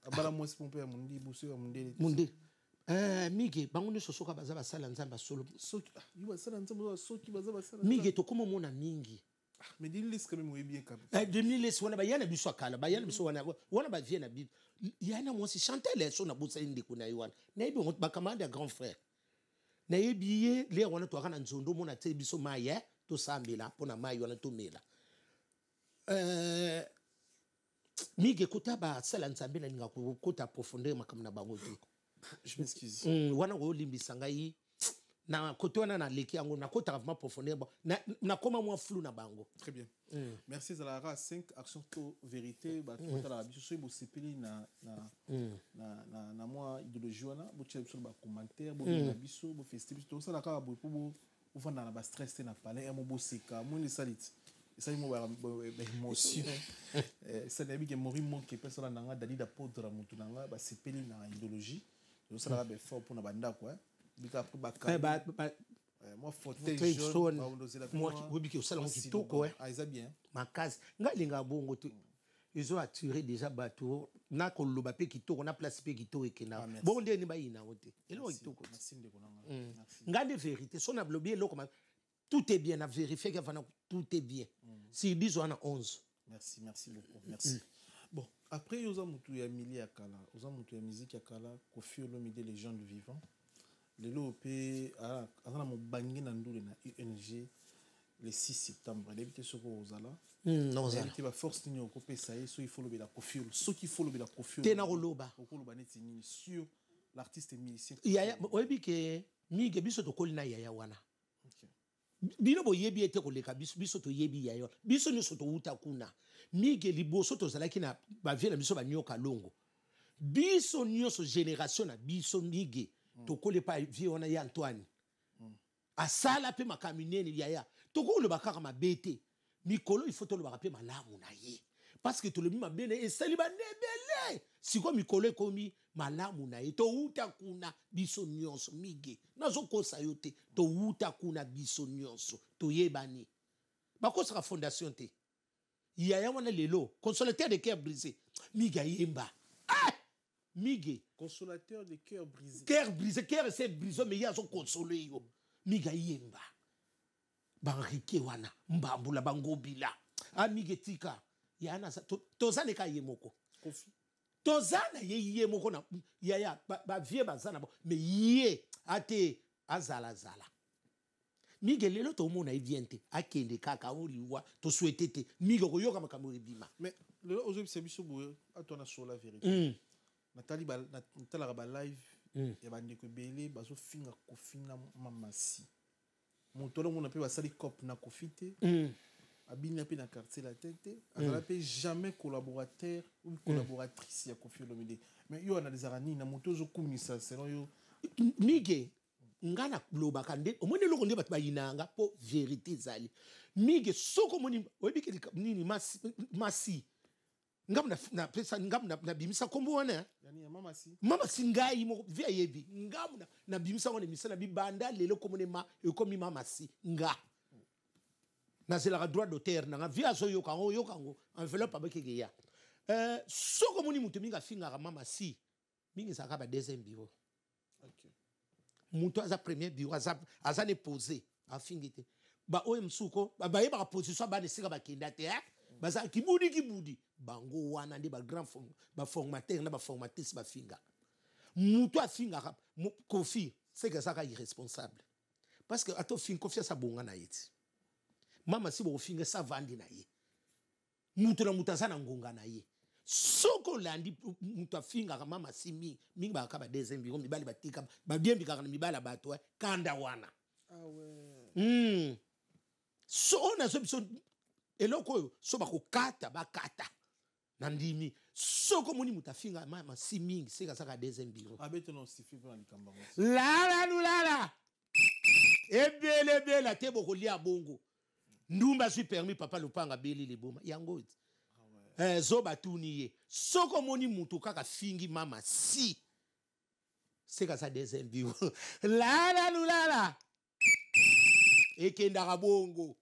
Abala mo spompe ya mundi buso ya mundele. Mundi. Mige bango nyonso soka baza basala nzamba solo. Soki yuba sala nzamba soki baza basala. Mige to komo mona mingi. Mais dis-le quand même oui bien quand même. 2000 wana ba yana biso akala ba yana biso wana ba vie na bi. Yana mo si chanter les sons na bosa inde kuna yiwana. Na yebi on ba commande grand frère. Na yebi le wana to kana nzondo mona te biso maye to sambela pona maye wana to mela. Mige kota ba sala nzambe na ninga ko kota profondeur makamna bango te. Je m'excuse. Wana go limbisa ngai na kote wana na leki yango na kota vraiment profondeur na koma moi flou na bango. Très bien. Merci Zalara 5 actions to vérité ba kota la biso so bo sepeli na moi idéologie wana bo tshela biso ba commentaire bo na biso bo festival to ça la ka bo bo vanda na ba stress na palais mo bo seka mo ni salit. Ça mo ba émotion. Ça na bi ke mori mo ke personne na nga dali da podra mutu na nga ba sepeli na idéologie. Ça la ba fort pour na banda quoi. Moi fauteuil jaune moi webiki osala kitoko ça bien makasi ngalinga bongo te ils ont attiré déjà bateau na koloba pe kitoko na place pe kitoko ekena bongo ndeni ba ina wote elo kitoko merci ndeko nanga ngande vérité son na blobi eloko tout est bien na vérifier que tout est bien si disent on a 11 merci beaucoup merci bon après yoza mutu ya mili ya kala yoza mutu ya musique ya kala Koffi Olomide légende vivant lelo pe azana mo bangi na ndule na UNG le 6 septembre débité soko ozala non ça débité ba force ni ko pesa so il faut le la Koffi so qu'il faut le la Koffi te na koloba okoloba neti nini sur l'artiste musicien yaya oyebi ke mige biso to kolina yaya wana bino bo yebi ete koleka biso to yebi yaya biso nyonso to uta kuna mige liboso to zalaki na ba vie na biso ba nyoka longo biso nyonso génération na biso mige tokole pa vie wana ya Antoine asala pe makamineni yaya tokole bakaka mabete mikolo il faut to le bakape malamu na ye parce que to le mima bene esali ba nebele siko mikolo ekomi malamu na ye to uta kuna biso nyonso mige nazo kosa yote to uta kuna biso nyonso to yebani bakosa ka fondation te yaya wana lelo consolateur de cœur brisé miga yemba Miguel, consolateur de cœur brisé. Cœur brisé, cœur c'est brisé, mais il y a son consolé. Miguel Yemba. Banrike wana, mbambula bangobila. Ah Miguel Tika. Yana tozane ka yemoko. Koffi. Tozana yemoko na ya ba vie bazana mais yé ate azala zala. mige lelo to mona eviente akende kaka oliwa to souhaiter mige ko yoka makambo ebima mais le ozo biso boye atona sur la vérité natali ba natala ba live ya bande ko belé bazo finga kofina mamasi moto longo na pe basali cop na kofite abina pe na quartier la tête azala pe jamais collaborateur ou collaboratrice ya Koffi Olomide mais yo analyser ni na moto zo kumisa selon yo mige ngana loba kande omone loko nde batba yinanga po vérité zali mige soko moni oyebiki nini masi ngam na pesa ngam na bimisa kombo wana yani mama singai mo via yebi ngam na bimisa wana misala bibanda lelo komone ma ekomi mama si nga na c'est la droit d'auteur na via so yokango enveloppe abekeke ya soko moni mutu minga finga mama si mingi saka ba deuxième bureau. OK. Mutu aza premier bureau aza ne posé afingite ba oye msuko ba yeba position ba nesika ba kenda te baza kibudi bango wana ndi ba grand formateur na ba formatrice ba finga mutu afinga Koffi c'est que ça ka irresponsable parce que ato fin confiance a bonga na yiti mama si bo finga sa vandi na ye mutu na mutaza na ngonga na ye soko landi mutu afinga ka mama si mingi ba ka ba deuxième bureau mibali batika ba bien bikaka na mibala bato kanda wana ah ouais so on a so eloko so bakokata bakata na ndimi soko moni mutafinga mama si mingi seka saka deuxième bureau abeto non sifi pour likamba lala ebele te boko lia bongo ndumba suis permis papa lupanga beli liboma yango zo batuni ye soko moni mutu kaka fingi mama si seka sa deuxième bureau lala ekenda bongo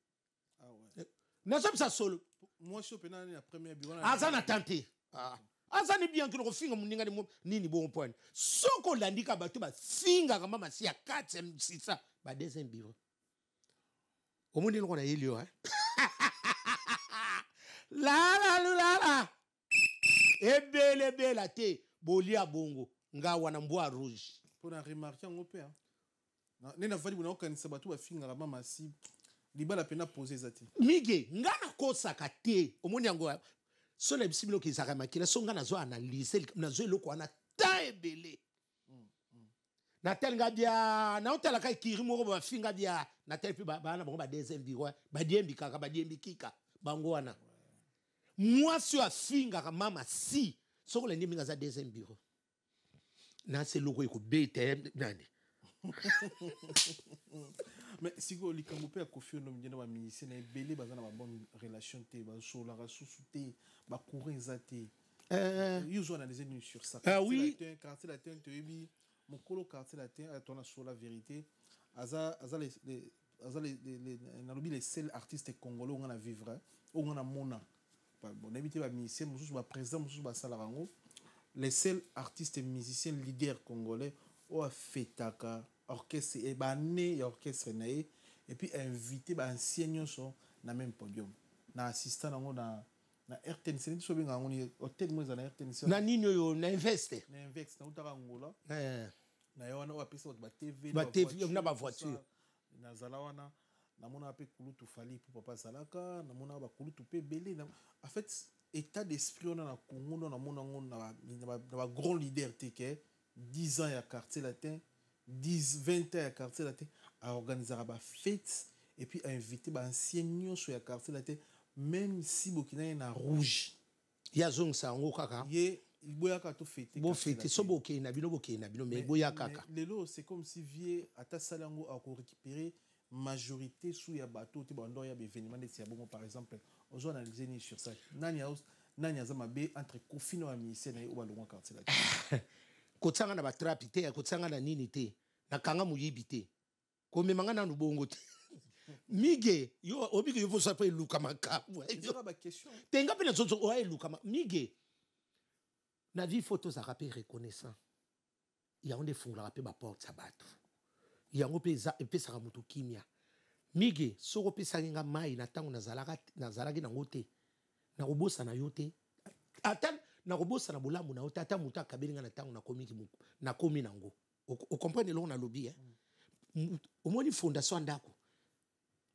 na ça solo moi je suis pena na première bureau azana tante azani bien que le finga muninga nini bon point soko landika batu ba finga kama masi ya 4 6 ba deuxième bureau omoni ngo na yelio la ebele te bolia bongo nga wana mbwa rouge pour na remarquer ngo pe nena vali bona okanisa batu ba finga kama masi libala pena poser zati mige ngana kosa kate omoni yango so la bisibilo ki zaka makila so ngana zo analyser na zo eloko ana ta ebele na tel ngadia na otala kai kiri moko ba finga dia na tel pe ba na ba deuxième bureau ba diembi kaka ba diembi kika bango wana moi sur a finga ka mama si so ko lendi minga za deuxième bureau na c'est loko ko bete nani mais si vous les camopé à Koffi Olomide na ba ministre na belé bazana ba bonne relation te ba so la ressourceté ba courir zate ils ont analysé sur ça oui quartier latin te bi mon colo quartier latin a tourné sur la vérité aza les les seuls artistes congolais on a vivre on a mona bon habité ba ministre mususu ba président mususu ba salarango les seuls artistes musiciens leaders congolais o fetaka orchestre et bané orchestre naé et puis invité ba anciens sont na même podium na assistant nango na RTNC ni so benga ngoni hôtel mo za na RTNC na nino yo na investe na utaka ngola na yo wana o apesa ba TV na ba voiture na zala wana na mona pe kulutu fali pour papa salaka na mona ba kulutu pe belé en fait état d'esprit on na Congo na mona ngona na grand leader teke 10 ans à quartier latin 20 ans à quartier latin à organiser ba fête et puis à inviter ba anciens sur ya quartier latin même si Burkina na rouge ya zong sa ngo kaka ye boya ka to fête bon fête so boké na bino mais boya kaka lelo c'est comme si vie ata salango a ko récupérer majorité sous ya bateau te bando ya événement de Tiabongo par exemple on a analysé sur ça nani azama be entre Koffi no ministère na o balongo quartier latin kotsanga na batrapi te kotsanga na nini te na kanga muyibi te komemanga na lubongo te mige yo obiki yo so pa eluka makabu yo ba question tenga pena zozo o eluka mige na vie photo za rappel reconnaissant ya onde fungula rappel ba porte sa bato ya ngope za epesa ka mutu kimia mige soko pesa nga mai na tango na zalaki na ngote na kobosa na yote atan na kobosa na bolamu na otata muta kabelinga na tango na komiki muku na komi nango o comprendre lo na lobby omoni fondation ndako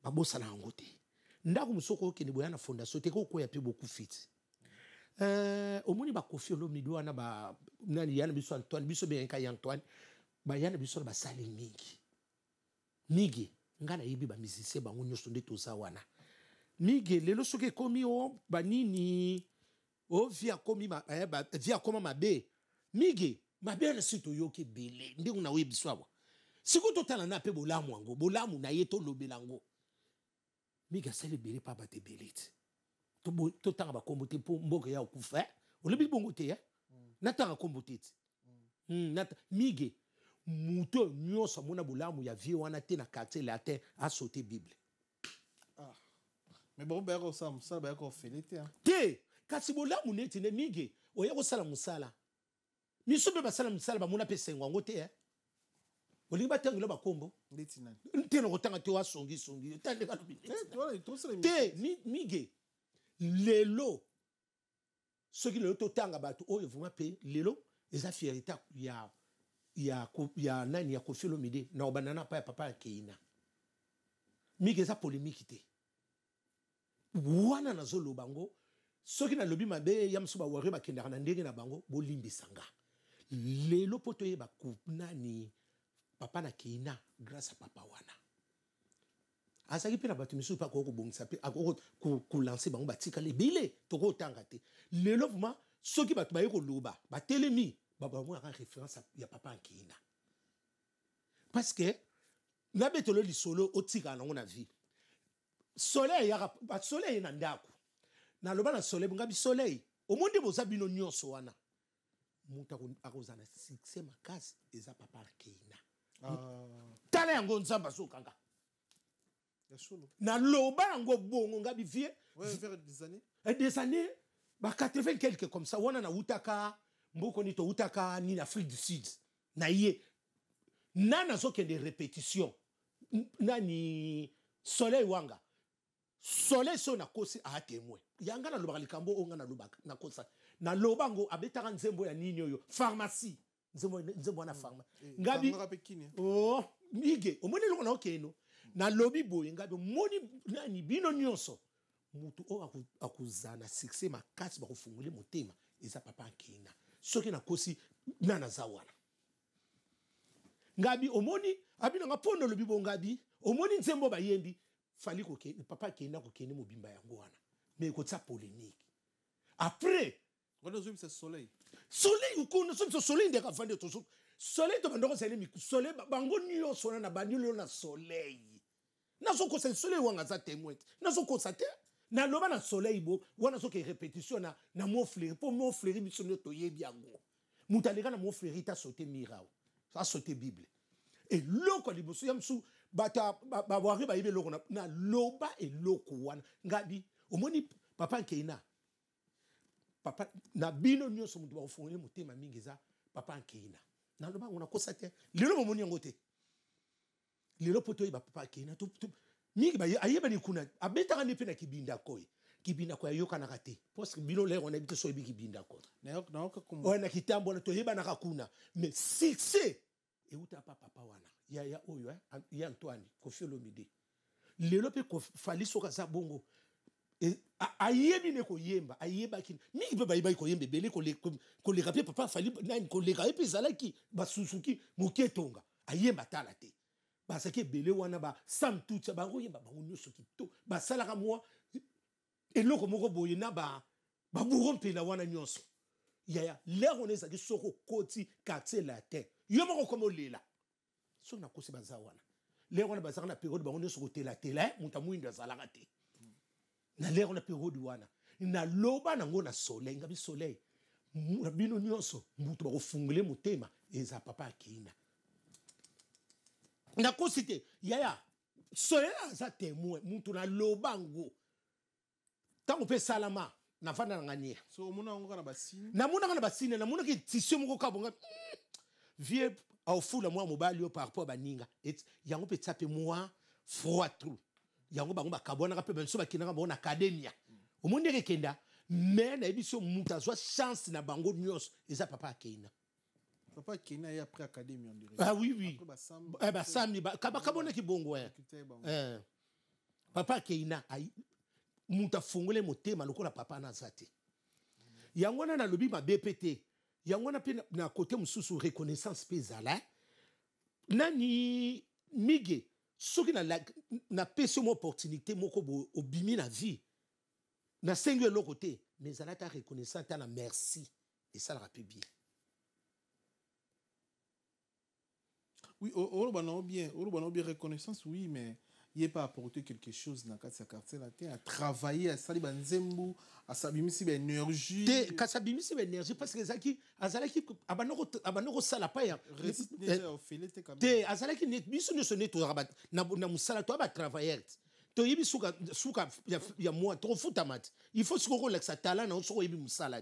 babosana yango te ndako musoko okende boya na fondation te ko koya pe beaucoup fit omoni bakofi olomide wana ba nani yana biso Antoine biso benka ya Antoine ba yana biso ba sali migi ngana yibi ba musicien bango nyoso nde toza wana migi lelo soki komi o banini o via komi ma via koma mabe migi mabe na sito yoke bele ndenge na webiso awa siko totala na pe bolamu wango bolamu na yeto lobelango migi asali bele pa ba te belite to tanga ba kombote po mboka ya okufa olebi bongo te na tanga kombote nata migi muto nyoso mona bolamu ya vie wana te na quartier latin a sauté bible mais bon ba ko sam ça ba ko felite te kasi bolamu neti ne migi oya ko sala musala miso be basala musala ba mona pe sengo te olingi batangelo ba kombo ndeti nani te no kotanga te wa songi tande ka lobi te migi lelo soki lelo totanga bato oyo vuma pe lelo eza fierté ya nani ya Koffi Olomide na obanana pa ya papa ya Keina migi eza polémique te wana nazolo bango soki na lobi mabe ya msuba wari bakendaka na ndenge na bango bolimbisanga lelo poto yeba nani papa na Keina grâce à papa wana asaki pe na bato misu pa ko bongisa pe akoko ko lancer bango batika lebile to ko tanga te lelo vraiment soki bato ba yeko loba ba telemi baba mo aka référence ya papa en Keina parce que na betolo li solo otika na ngona vie soleil ya ba soleil na ndako na loba na soleil ngabi soleil omonde boza bino nyonso wana muta akozana succès makasi eza papa en Keina tala yango nzamba sokanga na loba ngo bongo ngabi vie vers des années ba 80 quelques comme ça wana na utaka mboko ni to utaka ni Afrique du Sud na ye nana zoke des répétitions nani soleil wanga soleil so na kosi a témoin yanga na loba likambo onga na loba na kosa na lobango abetaka nzembo ya nini oyo pharmacie nzembo na pharmacie ngabi oh mige omoni loko na okeno na lobi boye ngabi moni nani bino nyonso mutu o akuzana succès makasi ba kufungule motema eza papa Keina soki na kosi nana zawana ngabi omoni abina ngapondo lobi bongabi omoni nzembo ba yembi fali ko ke papa Keina ko kene mobimba yango wana mais ko tsa polémique après on a vu ce soleil ukuna so soleil ndeka vande to soleil to bandoko sele mi soleil bango nyo sona na banilo na soleil nazo ko soleil wanga za témoin nazo ko sa te na loba na soleil bo wana so ke répétition na mo fleuri po mo fleuri biso to yebi yango mutaleka na mo fleuri ta sauté mirao ça sauté bible et loko liboso yamsu bata ba wari ba yebe loko na loba et loko wana ngabi omoni papa Keina papa na bino nyonso mutu ba ofungule motema mingi za papa Keina na loba ngona kosa te lelo momoni yango te lelo poto ba papa Keina to mingi ba ayeba ni kuna abetaka ni pe na kibinda koy yoka na kate parce que bino le on habite so ibiki binda ko na oka kumbu on a kitambo na to yeba na kakuna mais succès et uta papa wana ya oyo ya Antoine Koffi Olomide lelo pe ko fali soka za bongo ayebi ne ko yemba ayeba kin mingi pe ba ko yembe bele ko le rapper papa fali nani ko le rapper zalaki ba susuki muketonga ayemba tala te parce que bele wana ba sam tout ba ngoyemba ba nyoso kito ba salaka moi eloko moko boye na ba burompe la wana nyonso ya l'air on ezaki soko koti quartier latin yo moko komo lela so na kosi baza wana l'air on bazaka na période ba on nyonso kote la télé muta muinda zalaka te na l'air on a période wana na loba na ngo na soleil ngabi soleil bino nyonso mutu ba kofungule motema eza papa Keina na kosite ya soleil za témoin mutu na lobango tango pe salama na fanda ngania so muna ngo na basine na basine na muna ki tissu moko kabonga vie au fula moi mobali yo par rapport baninga et yango pe tsape moi froid trou yango bango bakabona ka pe benso bakina ka bona academia o monde rekenda mais na ebiso muta zo chance na bango nyos eza papa Keina papa Keina est après académie on dirait ah oui oui ba sambi ba kabona ki bongo papa keina muta fungole motema lokola papa na zate yangona na lobi ma BPT yangona pe na côté mususu reconnaissance pezala nani mige soki na pesi mo opportunité moko obimi na vie na sengo lo côté mais ala ta reconnaissance ta na merci et ça le rappelle bien. Oui, au bien reconnaissance, oui, mais il n'est pas apporté quelque chose dans le quartier, à travailler, à salir banzembu, à s'abimisi l'énergie. À s'abimisi l'énergie parce que Zaki, Azalaki, abanoko sala pa ya. Te Azalaki ne biso ne sonne to rabat na musala to ba travailler. To yibi suka ya moi trop futamat. Il faut se relaxer talent na so yibi musala.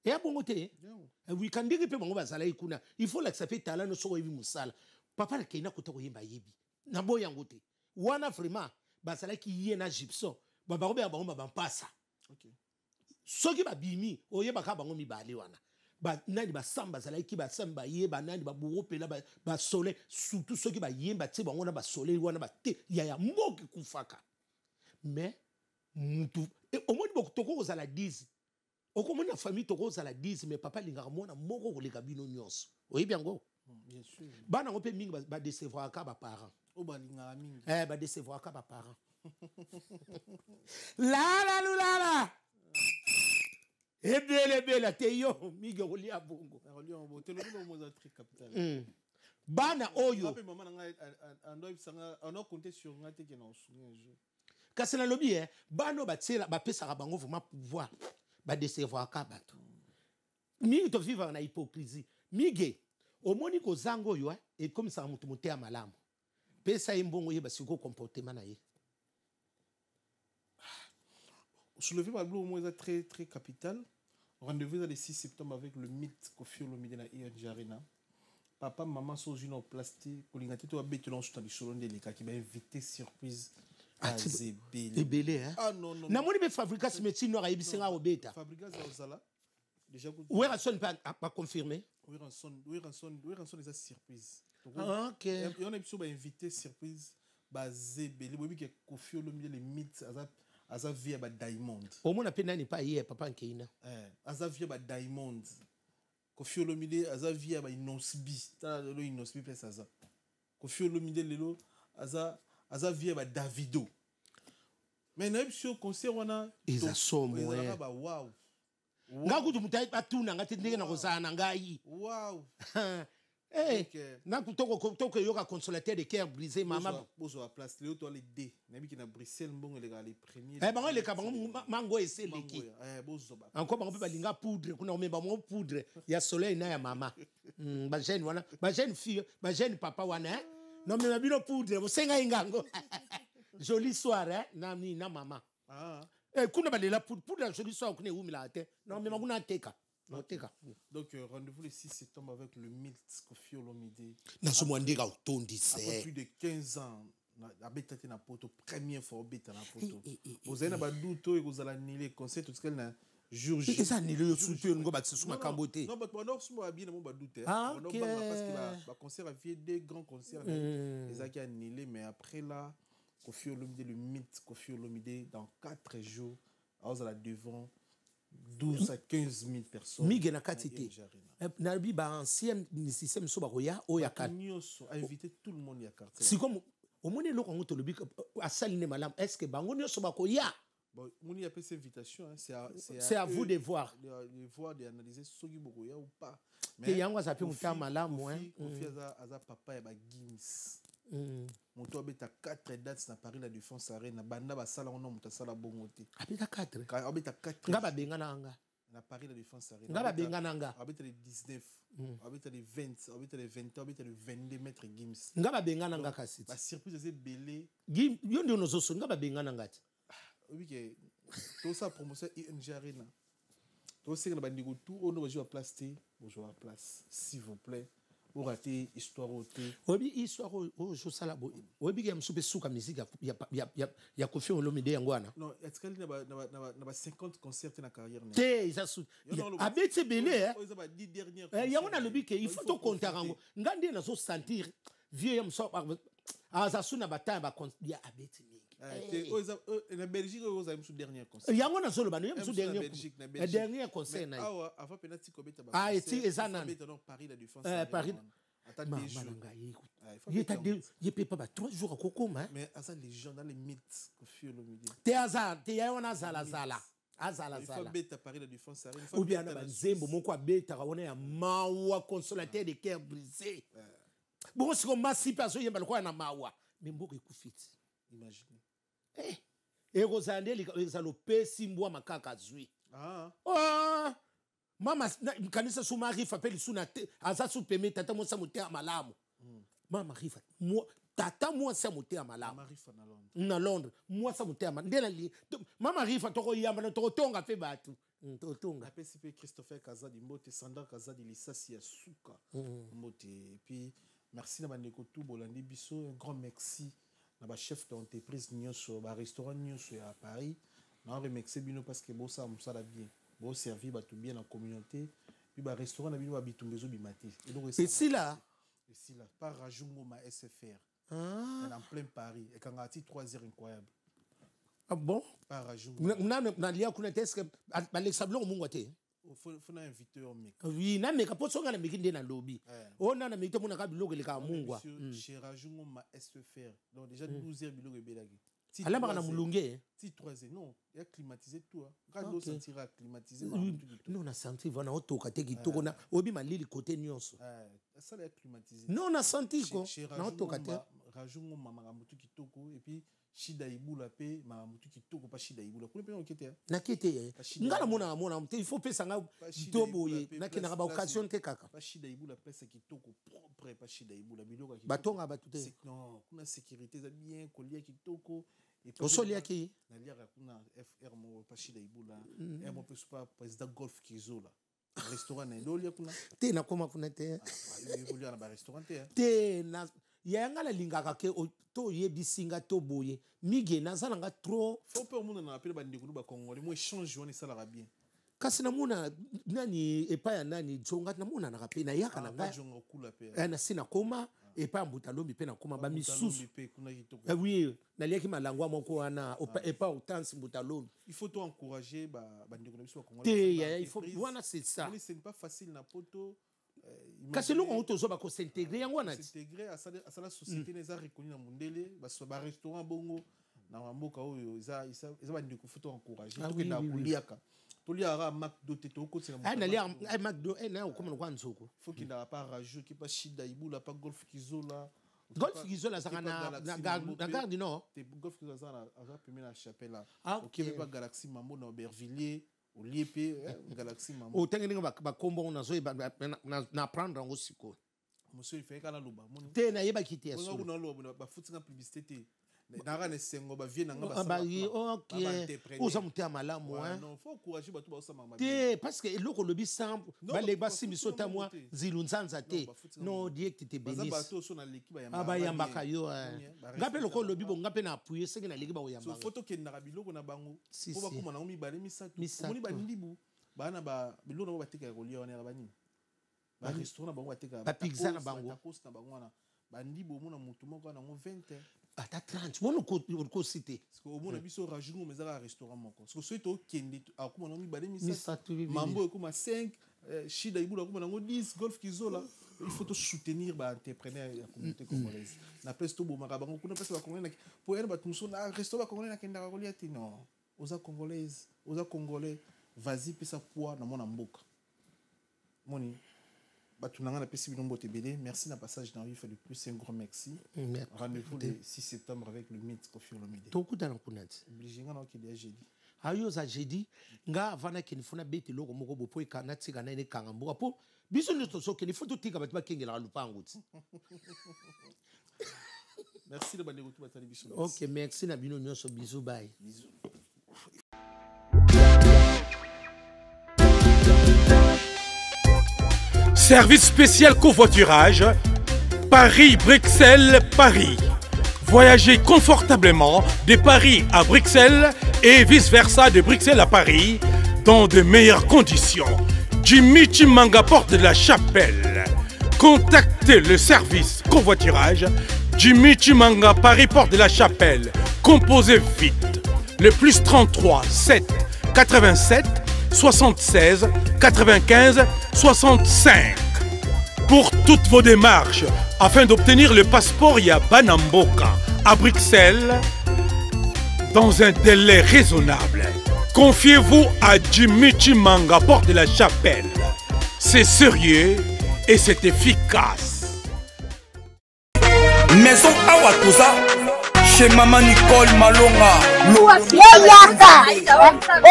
Et à bon côté, oui, quand dire que mon bazala ikuna, il faut l'accepter talent no so yibi musala. Papa na keina kota ko yemba yebi. Na boya ngote. Wana vraiment bazala ki yena gypsum. Baba robe ba ngoma bampasa. OK. Soki ba bimi, oyeba ka bango mibale wana. Ba nani ba samba bazala ki ba samba yeba nani ba buropela ba soleil surtout soki ba yemba ti bango na ba soleil wana ba te ya moki kufaka. Mais mutu au moins beaucoup toko za la 10. Okomona na famille toko za la 10 mais papa lingaka mona moko ko leka bino nyonso. Oyebi yango? Bien sûr. Bana ngope mingi ba décevoir ka ba parents. O ba lingaka mingi. Ba décevoir ka ba parents. La. Ebele te yo mingi oli abongo. Oli abongo te lo mo za très capital. Bana oyo. Papa maman nga ando sanga on compter sur nga te ke na souvenir jeu. Kasi na lobi bano ba tsela ba pesa bango vraiment pouvoir ba décevoir ka bato. Mingi to vivre na hypocrisie. Mige omoni ko zango yo et comme ça mutu muté malamu. Pesa imbongo ye basiko comportement na ye. Soulevé par Blue Moïse très très capital. Rendez-vous le 6 septembre avec le mythe Kofi Olomide na ING Arena. Papa maman sont une en plastique pour l'ingati to abetulon sur les cholons délicat qui m'a invité surprise à Zebele. Ah non. Na moni be fabricas médecine no rayibisinga obeta. Fabricas za ozala. Déjà où Ranson pas confirmé. Oui Ranson les a surprise. OK. Et on a plutôt invité surprise ba Zebele bobi que Kofi Olomide les mythes aza via ba Diamond. Au moins pena ni pas hier papa nkeina. Aza via ba Diamond. Kofi Olomide aza via ba Inosbi. Ta lo Inosbi place aza. Kofi Olomide lelo aza via ba Davido. Mais na sur concert wana eza somo ba wow. Ngakutu mutai patuna ngati ndenge na kozana ngai. Wow. Na kutoko yoka consolateur de cœur brisé mama bozo a place Léo to les D na biki na Bruxelles mbongo les premiers bango le kabango mango eseleki bozo ba encore bango pe balinga poudre kuna omeba mo poudre ya soleil na ya mama ba jeune wana ba jeune fille ba jeune papa wana non mais mabino poudre bosenga ingango joli soir na mama kuna balela poudre joli soir kuna umila te non mais makuna teka. Donc rendez-vous le 6 septembre avec le mythe Kofi Olomide. Après plus de 15 ans, abetati na poto première fois obeta na poto. Vous avez na doute et vous allez annuler concert tout ce qu'elle na jour J. Ça annulé surtout ngo ba tsuma kambote. Non, mais pendant ce mois bien mo ba doute. Parce que ba concert a fait deux grands concerts les a qui annulé mais après là Kofi Olomide le mythe Kofi Olomide dans 4 jours vous allez devant 12 à 15 000 personnes. Mige na katite. Na bi ba ancien système so ba koya o ya kat. A invité tout le monde ya carte. Si comme au monde lo ko to lobi asaline malam est-ce que bango nyoso ba koya? Bon, moni appelle cette invitation c'est à vous de voir. De voir d'analyser soki bokoya ou pas. Mais yango ça peut muta malamu Kofi aza papa ya ba Gims. Moto abeta 4 dates na Paris la Défense Arena banda ba sala on muta sala bongote. Abeta 4. Abeta 4. Ngaba benga nanga. Na Paris la Défense Arena. Ngaba benga nanga. Abeta les 19. Abeta les 20, abeta les 20, abeta les 22 mètres Gims. Ngaba benga nanga kasi. Ba surprise c'est belé. Gim yo ndio nozoso ngaba benga nanga ti. Oui que tout ça promotion ING Arena. Tout c'est que ba ndiko tout on va jouer à place T, bonjour à place s'il vous plaît. Pour rater histoire au thé. Obi histoire au jo sala bo. Obi ke msupe suka musique ya Kofi Olomide yangwana. Non, est-ce qu'elle n'a pas 50 concerts na carrière né. Té isa su. Abeti belé Ils ont 10 dernières. Yangona lobi ke il faut to compter rango. Ngande na so sentir vieux yam so aza su na bataya ba ya abeti mingi. Na Belgique vous avez dernier concert. Yango na solo bano yemsu dernier concert na. Avant penalty ko beta ba. Ah eti ezana. Paris la défense. Paris. Il peut pas 3 jours à Kokoma. Mais à ça les gens dans les mythes au fur et à mesure. Te azar, te ya wana zala. Azala. Il faut beta Paris la défense. Ou bien na banzembo moko beta wana ya mawa consolateur de cœur brisé. Bon si comme masi perso yemba kwa na mawa. Mais mboko ekufiti. Imaginez. Et Rosandé les pesi mbwa makaka zui. Mama kanisa suma rifa peli suna aza su peme tata mo samote amalamu. Mama rifa mo tata mo samote amalamu. Mama rifa na Londres. Na Londres. Mo samote amalamu. Ndela li mama rifa toko yamba na toko tonga fe batu. Tonga. APCP Christopher Kazadi Mbote Sandra Kazadi Lissasi ya Suka. Mbote et puis merci na bandeko tout bolandi biso un grand merci na ba chef d'entreprise nyonso ba restaurant nyonso à Paris. Na remercier bino parce que bossa musala bien. Bon servir ba tout bien la communauté puis ba restaurant na bino ba bitumbezo bimati et donc c'est là par Rajungo ma SFR en plein Paris et quand ngati 3 heures incroyable. Ah bon par Rajungo na lia kuna teske Alexablon mungwate faut na inviter au mec oui na meka posonga na mikinde na lobby ona na mikite muna ka biloko le ka mungwa chez Rajungo ma SFR donc déjà 12 heures biloko belagi. Ala bana mulunge si 3 heures non il a climatisé tout quand l'eau sentira climatisé non na senti vana otoka te kitoko na obi malili côté nyonso ça l'a climatisé non na senti ko na otoka te Rajungo mama mutu kitoko et puis Shida Ibula pe mama mutu kitoko pas Shida Ibula kuna pe okete na kete ngala mona il faut pesa nga toboye na kina ba occasion te kaka pas Shida Ibula pesa kitoko propre pas Shida Ibula biloko kitoko batonga batute non kuna sécurité za bien kolia kitoko et puis osolia ki na lia kuna FR mo pas Shida Ibula et mo pe pas président golf kizola restaurant na lolia kuna te na koma kuna te lolia na ba restaurant te na yanga la lingaka ke to yebisinga to boye mige nazala nga trop faut pas mona na appeler bandeko ba congolais mo échange wana ça la bien kasi na muna nani epa ya nani jonga na muna na rape na yaka na nga jonga kula pe na sina koma epa mbutalombi pe na koma ba misusu oui na liaki malangwa moko wana epa autant mbutalombi il faut to encourager bandeko na biso ba congolais il faut wana c'est ça c'est pas facile na poto kasi longo otozo ba ko s'intégrer yango na s'intégrer à la société les a reconnu na mundele ba restaurant bongo na mboka oyo za ba ndeko faut encourager to ke na kuliaka to liara McDo te to ko tsena na lia McDo na o komona kwa nzoko faut qu'il n'a pas rajou qui pas Shida Ibula pas Golf Kizola ça na garde non te Golf Kizola ça na premier la chapelle là OK pas Galaxy Mambo na Aubervilliers au Liepé Galaxy Mambo o tengene ba kombo na zo na prendre ngo siko monsieur il fait kana luba te na yeba kiti yaso ngo na luba ba futinga publicité te na kana sengo ba vie na nga ba OK uza mutia malamu non faut encourager ba tout ba sama te parce que eloko lobi sample ba le ba simiso ta moi zilunzanza te non direct te bénis ba to so na l'équipe ya ba yambaka yo ngape loko lobi bo ngape na appuyer senge na l'équipe ba yambaka so photo ke na biloko na bango po ba kuma na mi ba le misatu moni ba ndibu bana ba biloko ba tika ko liona na bani ba restaurant bango tika ba pizza na bango na bango na bandi bomo na mutu moko na 20 ata 30 mono ko cité parce que au mona biso rajouno mais za restaurant moko parce que so to kende akuma na mi ba le misatu mambo ekuma 5 Shida Ibula akuma na 10 Golf Kizola il faut soutenir ba entrepreneur ya communauté congolaise na place to bomaka bango kuna place ba congolais pour ene ba tumso na restaurant ba congolais na kenda ka kolia ti non oza congolaise oza congolais vas-y pesa poids na mona mboka moni batunanga na pesi binombo tebele merci na passage dans Vif le plus un grand merci rendez-vous le 6 septembre avec le mythe Koffi Olomide to kuta na kunati obligé ngana okili ya jeudi ayo za jeudi nga vana ke nifuna beti loko moko bopo ikana tika na ene kanga mboka po biso nto soke ni foto tika batu bakengela lupango ti merci de bande retour batali biso OK merci na bino nyonso bisous bye bisous. Service spécial covoiturage, Paris-Bruxelles-Paris. Voyagez confortablement de Paris à Bruxelles et vice-versa de Bruxelles à Paris dans de meilleures conditions. Jimmy Chimanga, porte de la Chapelle. Contactez le service covoiturage Jimmy Chimanga, Paris, porte de la Chapelle. Composez vite le plus 33 7 87 76 95 65 pour toutes vos démarches afin d'obtenir le passeport Yabanamboka à Bruxelles dans un délai raisonnable. Confiez-vous à Jimmy Chimanga, porte de la Chapelle. C'est sérieux et c'est efficace. Maison Awatusa chez Maman Nicole Malonga. Yaka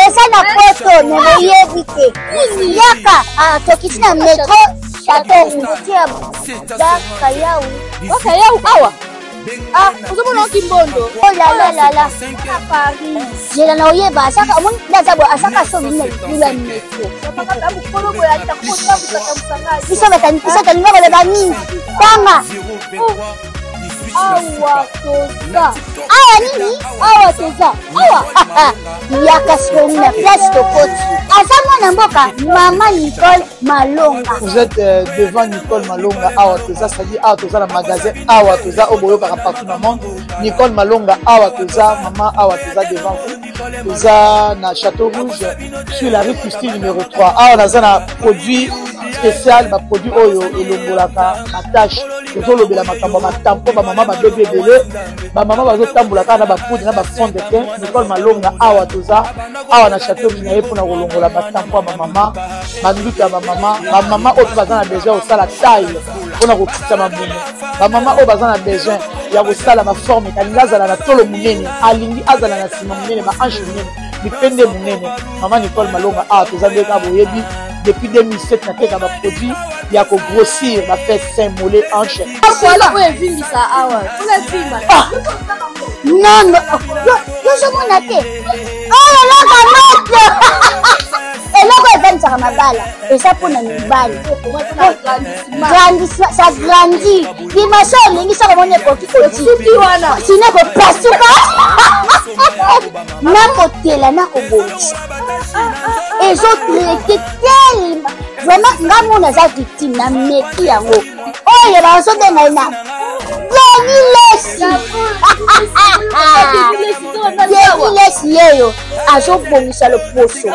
eza na poto nemoyebite yaka tokiti na metro chateau Wakayau awa uzomona okimbondo oh la la la Paris jela na oyeba asaka omoni ndazabo asaka so nila metro biso bataninga koleba mingi tanga awa toza awa nini awa toza awa yaka sikoni na place tokoti aza mwana mboka Maman Nicole Malonga. Vous êtes devant Nicole Malonga awa toza, c'est-à-dire awa toza na magasin awa toza oboyoka partout dans le monde. Nicole Malonga awa toza, maman awa toza devant vous. Toza na Château Rouge sur la rue Custine numéro 3. Awa naza na produit spécial, ba produit oyo elongolaka attache tozolobela makambo matampo ba mama ba bébé belé ba mama bazotambola kana ba poudre na ba fond de teint. Nicole Malonga awa toza awa na Château Rouge na yepona kolongola batampo ba mama banduki ya ba mama oyo baza na besoin osala taille mpona kokita mabumu ba mama oyo baza na besoin ya kosala baforme kalingi azala na tolo monene alingi azala na nsima monene baanche monene bipende monene. Maman Nicole Malonga awa toza ndeka boyebi depuis 2007 nateka baproduit ya kogrossir bafesse sein mollet hanche non yozomona te oyo loka matle eloko evanisaka mabala eza mpona mibali ça grandit limaso olingi soko moni ekoki kosuki wana sino ekopasuka nakotela nakobongisa ezotraite telema vraiment nga mona eza victime na meki yango oyo bazobenga ye na Lesi yeyo azobongisa loposo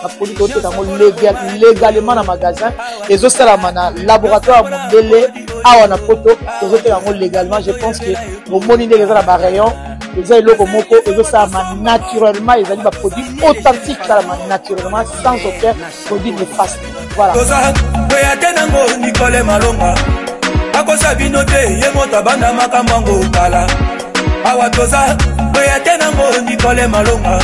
apoli toteka ngo légalement na magasin ezosalama na laboratoire mondele awa na poto tozoteka ngo légalement. Je pense que bomoni ndenge eza na barayon eza eloko moko ezosalama naturellement, ezali baproduit authentique salama naturellement sans aucun produit néfaste. Voilà. Nicole Malonga akosa bino te ye moto abanda makambo yango kala awa toza oya te nango Nicole Malonga